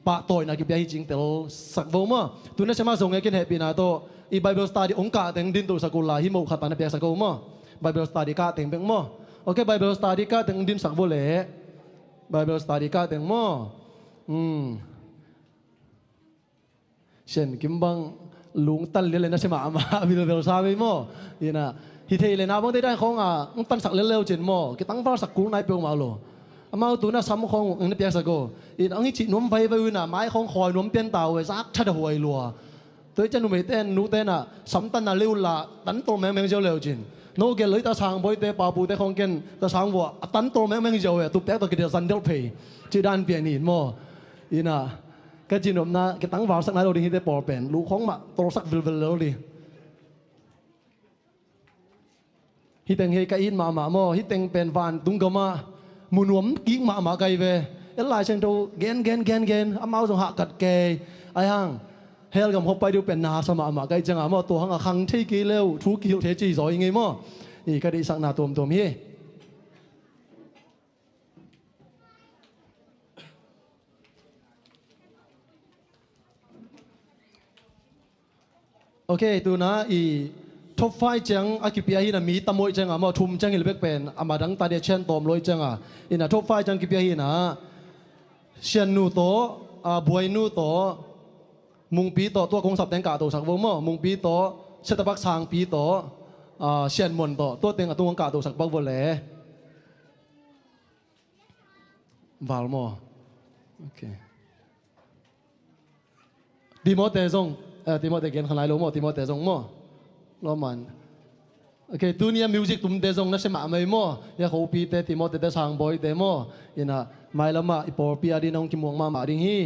pa toy na ki bia hi jing tel sak vo ma tu na chama zong ken happy na to i Bible study ong ka teng din tu sakul la hi mo khata na pia sakau mo Bible study ka teng beng mo okay Bible study ka teng din sak vo le Bible study ka teng mo sen kim bang lung tan le na chama ma Bible sa ve mo ina hi thei le na bang te dai khong a ong tan sak le chen mo ki tang fa sak ku nai pe ma lo amau tu na sam khong ang pia sa go in ang chi nom vai na mai khong khoi nom pian tao we sak tha da hoi lua tôi chân nuôi tên nu tên à sắm tân là lưu là tấn tô meng dâu lều chín nô cái lưới ta sang bôi tế bảo bù tế không kiên ta sang vua tấn tô meng dâu à tụt té tôi cái điều dân đeo phi chỉ đan biển nhìn mò ina cái chuyện hôm na cái tăng vào sắc này đâu đi hi tế bỏ bền lũ khóng mà tô sắc vil lâu đi hi tên hi cái in mà mò hi tên bền van tung cơ mà muốn uống kính mà cây về cái lại sang đâu gen amau dùng hạ cật kề ai hang hell gam hop pai du pen na sama ma kai changa mo to hang khang thei ki leu thu ki the chi zoi ngai mo i ka di sak na tom hi โอเคตัวนะท็อปไฟจังอากิเปียหินะมีตะมวยจังมาทุ่มจังอิลเบกเป็นอามาดังตาเดเชนตอมลอยจังอินะท็อปไฟจังกิเปียหินะเชียนนูโตบวยนูโตมุงปีโตตัวคงสับแตงกาโตสักวงมั้งมุงปีโตเชตบักสางปีโตเชียนมนโตตัวเต็งตัวคงกาโตสักบักวะเล่วาลโมโอเคดีโมเตซงดีโมเตเกนขลายโลโมดีโมเตซงโมโลมันโอเคตัวนี้มิวสิกตุ้มเตซงนั่นใช่ไหมไม่โมยาเขาปีเตดีโมเตสางบอยเตโมอินะไม่ละมาอีปอปีอาดีน้องกิมวงมาดิ่งฮี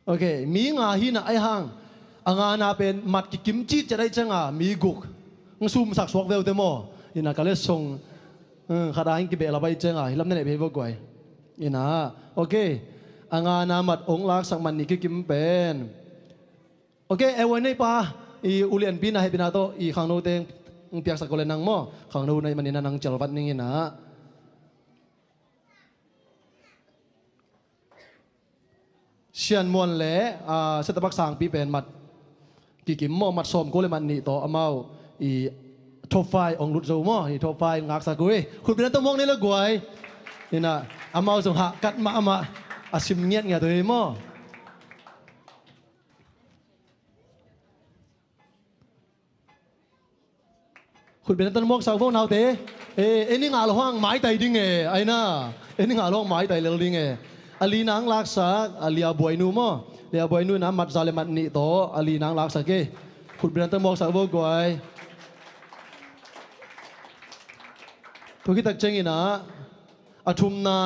โอเคมีงาฮีนะไอห่างงานาเป็นมัดกิมจิจะได้จังมีกุกงซุ่มสักสวกเวลเตโมอินะก็เลยส่งขดาหิงกิเบลาไปจังฮิลำเนเนเบย์บกวยอินะโอเคงานามัดองลักสักมันนี่กิมเป็นโอเคเอวันนี้ป้าอุเลียนปีน่าให้ปีน่าโตข้างโน้ตเองเปียกสักคนเลยนังโมข้างโน้ตในมันนี่นังเจลวัดนี่นะเชียนมวนเล่เสตบักสางปีเป็นมัดกิมโมมัดสมก็เลยมันนี่โตอามาท็อปไฟองลุดโจโมท็อปไฟงักสักกุยคุณเป็นตัวมองนี่ละกวยนี่นะอามาส่งหักกัดมาอาชิมเงียบตัวเองโมคุณเป็นต้นมกสาวพวกนาวเตะนี่งาลห้องไม้ไตดิ้งไอ้น่านี่งาลห้องไม้ไตเลดิ้งอลีนางลักษะอลีอาบวยนูโมเลียบวยนูนะมัดซาเลมัดนิโตอลีนางลักษะเกคุณเป็นต้นมกสาวพวกกวยทุกที่ตักเจงินะอาทุมนา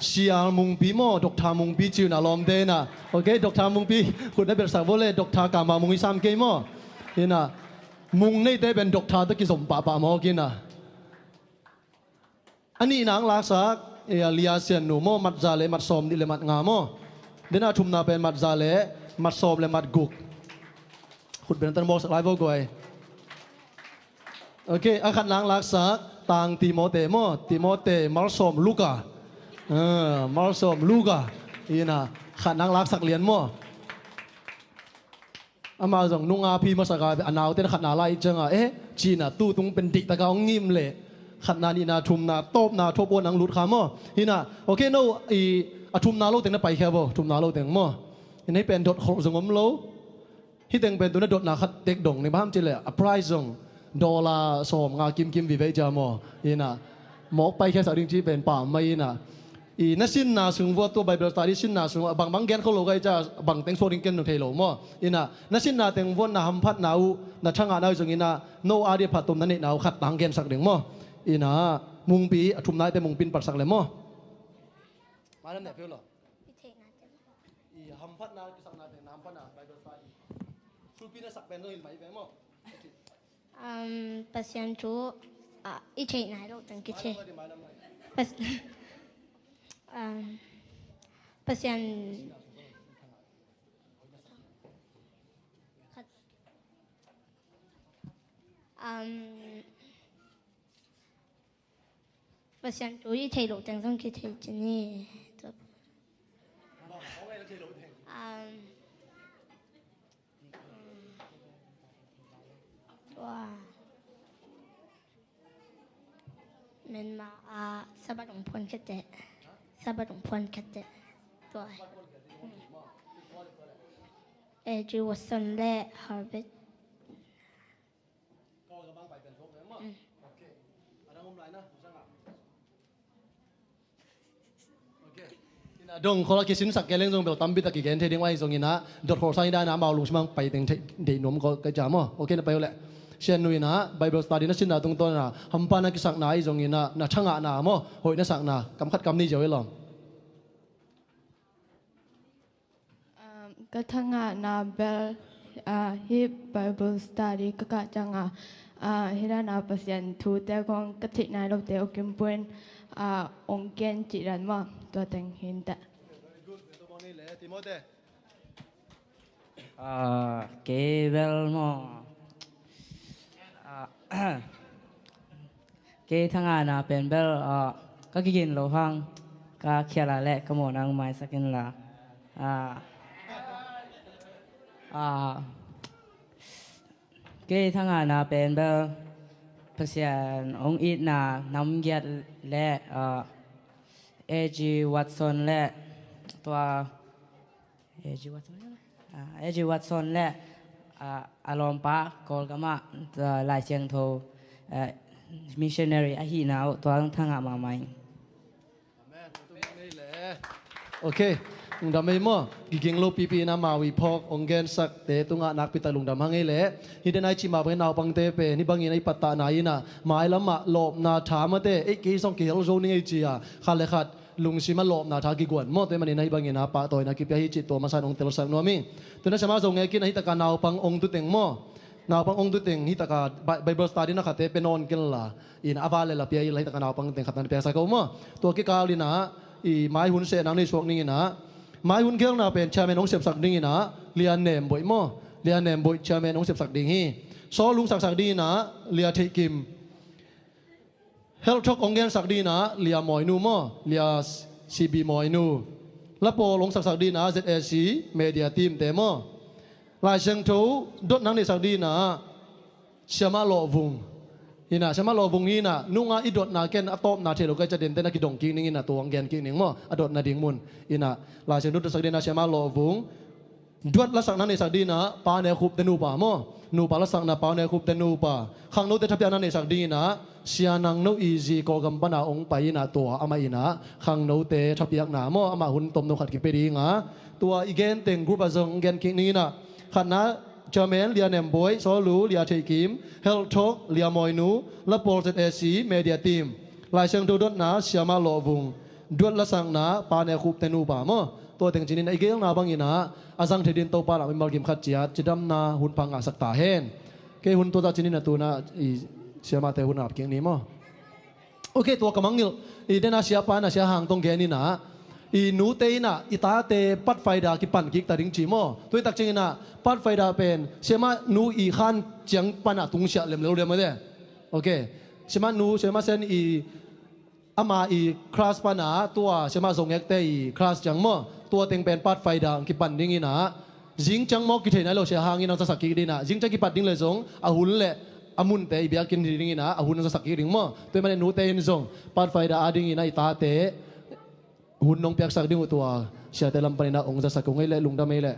เชียร์มุงปีโมดอกทามุงปีจิวนาลอมเดนะโอเคดอกทามุงปีคุณได้เป็นสาวเล่ดอกทากามามุงอิสามเกโมนี่นะมุงนี่ได้เป็นดอกทาตะกิสมปะหมอกินนะอันนี้นางลักษะเลียเซียนนูโมมัดซาเลมัดซอมดิเลมัดงาโมเดน่าทุมนาเป็นมัดซาเลมัดซอมเลมัดกุกคุณเป็นต้นโมสไลฟ์โวกวยโอเคอาคันนางลักษะต่างติโมเตโมติโมเตมัลซอมลูกามัลซอมลูกาอีน่ะขันนางลักษะเลียนโมอามาส่งนุ่งอาพีมาสักการอันนาวเต้นขันนาไล่จังจีน่ะตู้ตุงเป็นดิตะกาวงิมเลยขันนานี่นาทุมนาโตบนาทบวนนังลุดขามอนี่น่ะโอเคโน่ทุมนาโลเต็งน่ะไปแค่บ่ทุมนาโลเต็งมออันนี้เป็นดดของสงมโลที่เต็งเป็นตัวนั้นดดนาขัดเด็กดงในบ้านจีเลยอัพไรซ์งดอลลาร์สมงากิมวิเวจามอนี่น่ะหมอกไปแค่สักดิ้งที่เป็นป่าไม่น่ะนั่นสินนาสุงวัวตัวไบเบิลสตาร์ดิสินนาสุงบางแกนเขาโลกไอจะบางเต็งโซดิงเกนหนึ่งเทโลมอนี่น่ะนั่นสินนาเต็งวนนาหัมพัดนาวน่ะช่างอาดาวจงอินะโนอาเดียพัดตุมนั่นนี่นาวขัดบางแกนสักดิ้งมออีน่ะมุงปีทุมนายแต่มุงปินปัดสักเลยมอมาแล้วเนี่ยเพื่อนหรอหัมพัดนาสักนาเต็งน้ำพัดนาไบเบิลสตาร์สุปีน่ะสักเป็นเลยไหมมอปัสยันจูอีเชนายโลตังกิเชปัสยันปัสยันจูอีเชโลตังต้องกิเชจนี่ว่ามันมาสะบัดของพลแค่เตะสะบัดของพลแค่เตะตัวจูวัสันเล่ฮาร์เวสดงคนละกิสินสักแกเล่งตรงเบลตัมบิตะกิเกนเทดิ้งไว้ตรงนี้นะดดโคใส่ได้นะเบาลงใช่ไหมไปเต็งเดนนมก็กระจามโอเคนะไปเลยเช่นนู้นนะไบเบิลสตาร์ดีนะสินนะตรงต้นนะฮัมปานะกิสักนาอีตรงนี้นะช่างอ่ะนะโมหอยนะสักนะกำคัดกำนี้จะไว้หรอก็ช่างอ่ะนะเบลฮิบไบเบิลสตาร์ดีก็กะจังฮิรานาปัสยันทูเตกองกะทินายเราเตอกิมปุนองเกนจิรันมาตัวแต่งหินแต่เกเวลโมเกทั้งงานนะเป็นเบลก็กินโลหังก็เขียนละก็หมดนางไม้สักนิดละ cái thằng nào bên bờภาษาองค์อินนาน้ำเกียรติและเอจิวัตสันและตัวเอจิวัตสันเอจิวัตสันและอารมณ์ปะกอลกามาตัวลายเชียงโทมิชชันนารีอาฮีนาวตัวทั้งมาใหม่โอเคลุงดำไม่มั่วกิ่งโลปีปีน้ำมาวิพอกองเกนสักเตตุงะนักพิตาลุงดำหังไงเล่ฮิเดนไอชิมาเป็นนาวปังเตเปนี่บางอย่างในปัตตานายินะหมายละมาหลบนาถามาเตไอ้กี่สองกี่เราโจนี่ไอจีอะขัดเลยขัดลุงชิมาหลบนาถากี่กวนมั่วเตมันในบางอย่างนะปะตัวนักกิปยาฮิจิตตัวมาใส่องเตลสักนัวมิตัวนั้นชมาส่งไงกินฮิตากานาวปังองตุเต็งมั่วนาวปังองตุเต็งฮิตากาไบเบิลสตาร์ดินะขัดเตเป็นนอนกินละอินอาวาเลละเปียฮิตากานาวปังเต็งขัดนันเปียสักเอามั่วตัวกิกาลินะอีไม้หุ่นเสนังในช่วงนี้นะไม้หุ่นเกี่ยวนาเป็นชาเมนองเสพสักดิ้งนะเลียนเนมบ่อยมั่วเลียนเนมบ่อยชาเมนองเสพสักดิ้งฮีซอลุงสักดิ้งนะเลียเทกิมเฮลทอกองเกนสักดิ้งนะเลียมอยนูมั่วเลียซีบีมอยนูแล้วพอลงสักดิ้งนะ ZSC เมเดียทีมเตมั่วลายเชิงทูดดนังในสักดิ้งนะเชื่อมาหล่อวุงนี่นะฉันมาลองวงนี้นะนุ่งอีดดนาเกนอัตโตนาเทโลก็จะเด่นแต่นักกิดงกิ้งนี่นะตัวองเกนกิ้งนี่มั่วอดดนาดิ่งมุนนี่นะลายเชิงดุดสักดีนะฉันมาลองวงดวดละสักนั้นในสักดีนะปาเนคุบเตนูป่ามั่วนูป่าละสักนะปาเนคุบเตนูป่าข้างโน้ตทับยานั้นในสักดีนะเสียนังโนอีซีโกกัมปนาองไปนะตัวอามาอินะข้างโน้ตทับยักหนามั่วอามาหุ่นตมโนขัดกิเปรีงะตัวอีเกนเต็งกรุ๊ปazongเกนกิ้งนี่นะขันนะจาเมนเลียเนมบอยโซลูเลียเทกิมเฮลทอกเลียมอยนูและโปรเซตเอซีเมเดียทีมลายเชิงดูดนาเสียมาโลวุงดวดละสังนาปาเนคุบเตนูป่ามอตัวเต็งจินินไอเกียงนาบางอินะอาซังเทดินโตปาละมิมัลกิมขัดจียจิดำนาหุ่นพังอาสักตาเฮนเกหุ่นตัวตาจินินตัวนาเสียมาเตหุ่นอาบเกียงนี้มอโอเคตัวกำมังนิลอีเดนาเสียปานาเสียห่างตรงแกนี่นะอีนูเตน่ะอีตาเตปัดไฟดากิปันกิกตาดิงจีโมตัวตักจิงน่ะปัดไฟดาเป็นเชื่อมานูอีขันเจียงปันอะตุงเสียเร็วเร็วมาเด้โอเคเชื่อมานูเชื่อมาเซนอีอามาอีคลาสปันอะตัวเชื่อมาส่งเอกเตอีคลาสจังโมตัวเต็งเป็นปัดไฟดากิปันดิ้งน่ะจิงจังโมกิเทนเราเสียหางินเราสักกิดีน่ะจิงจังกิปันดิ้งเลยส่งอาหุนเละอามุนเตอีเบียกินดิ้งน่ะอาหุนเราสักกิดิ้งโมตัวมันนูเตนส่งปัดไฟดาดิ้งน่ะอีตาเตหุ่นน้องเปียกสักดิ้งตัวเสียแต่ลำปนินาองค์จะสักกงไงเละลุงดำไม่เละ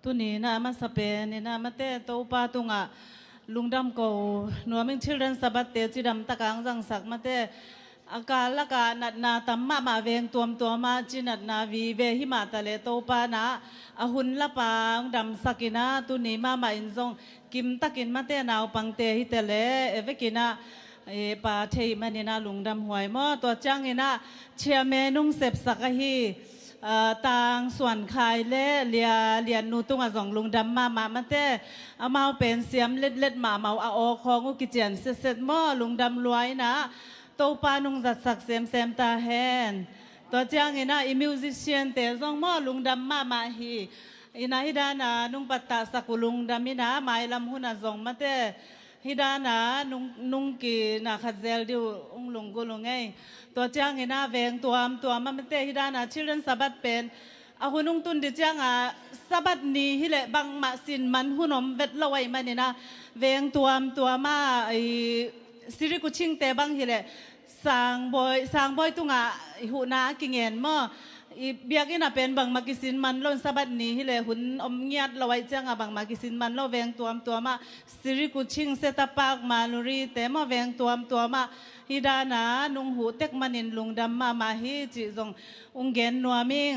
ตัวนี้นะมาสเปนนี่นะมาเตะโตปาตุงะลุงดำเก่าหนัวมิงชิลเรนสบัตเตจิดำตะกางจังสักมาเตะอากาศละกานัดนาตัมมาเวงตัวมาจินัดนาวีเวหิมาตะเลโตปานะอหุนละปางดำสักินะตุนีมาอินซงกิมตะกินมาเตนาวปังเตหิเตเลเอเวกินะปาเทมันนี่นะลุงดำหวยมอตัวจังนี่นะเชียเมนุ่งเสพสักฮีต่างส่วนคายเล่เลียนนูตุงอ่ะสองลุงดำมาเตเอามาเป็นเสียมเล็ดมาเมาเอาของอุกิเจียนเสร็จมอลุงดำรวยนะโตปานุงจัดสักเซมตาแฮนตัวจ้างนะอีมิวสิเชียนเตะซองหม้อลุงดำมาฮีอีนาฮิดานานุงปัตตาสักลุงดำมินาไม้ลำหุนาซองมาเตฮิดานานุงกีนาขัดเซลดิวองลุงกุลุงไงตัวจ้างนะเวงตัวมาเตฮิดานาชิลเลนสบัดเป็นอาหุนุงตุนดิจ้างสบัดนี้ฮิเลบังมาสินมันหุนอมเวทละไว้มันนี่นะเวงตัวมาไอสิริกุชิงเตบังฮิเลสางบอยตุงหูนากิเงินมั่อเบียกินเป็นบางมากิสินมันล้นสบัดนี้ฮิเลหุ่นอมเงียดละไว้จังบางมากิสินมันละเวงตัวมาสิริกุชิงเซตปากมาลุรีแต่มาเวงตัวมาฮิดานานุงหูเต็กมันินลุงดำมาฮิจิจงอุงเกนนัวมิง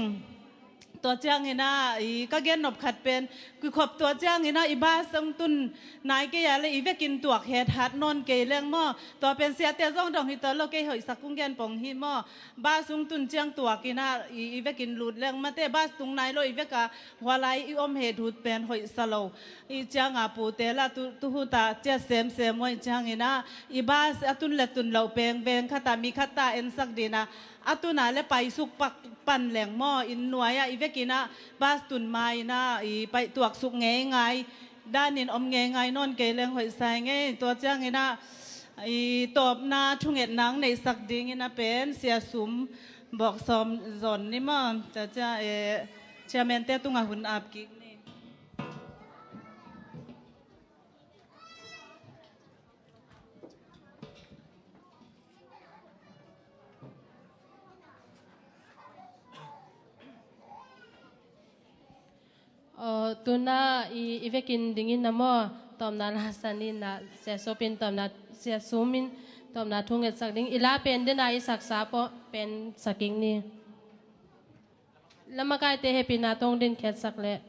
ตัวจ้างนี่นะก็เกณฑ์หนบขัดเป็นคือขบตัวจ้างนี่นะอีบ้าสงตุนนายก็อย่าเลยอีเวกินตัวเฮ็ดหัดนอนเกยเลี้ยงหม้อตัวเป็นเสียเตี้ยจ้องดองฮิตโลเกยหอยสักกุ้งเกนปองฮิหม้อบ้าสงตุนจ้างตัวกินนะอีเวกินหลุดเลี้ยงมาเต้บ้าตุงนายโลอีเวกะหัวไหลอีอมเฮ็ดหุดเป็นหอยสโลอีจ้างปูเตละตุหุตาเจ้าเสมไว้จ้างนี่นะอีบ้าตุนเล็ตุนเหล่าเปงเวงขตามีขตาเอ็นสักดีนะอาตุนาเลไปสุกปักปั่นแหลงหม้ออินหน่วยอีเวกินะบาสตุนไม้นะอีไปตัวสุกไง ด้านนินอมเงยไงนอนเกยเลี้ยงหอยใส่ไงตัวเจ้าไงนะไอตบนาทุ่งเอ็ดนังในสักดิ่งนะเป็นเสียสุมบอกสมจนนี่มั้งจะเชียเมนเตตุงหุ่นอาบกิกนี่ตัวน่าอีเวกินดิ่งนะมั้งตอมนาลาสันนินะเสียโซปินตอมนาเสียซูมินตอมนาทุ่งเอ็ดสักดิ่งอีลาเป็นเดนายสักษาปอเป็นสักกิ่งนี่แล้วมาไกลเตะเฮปินาตรงดินแคสักเละ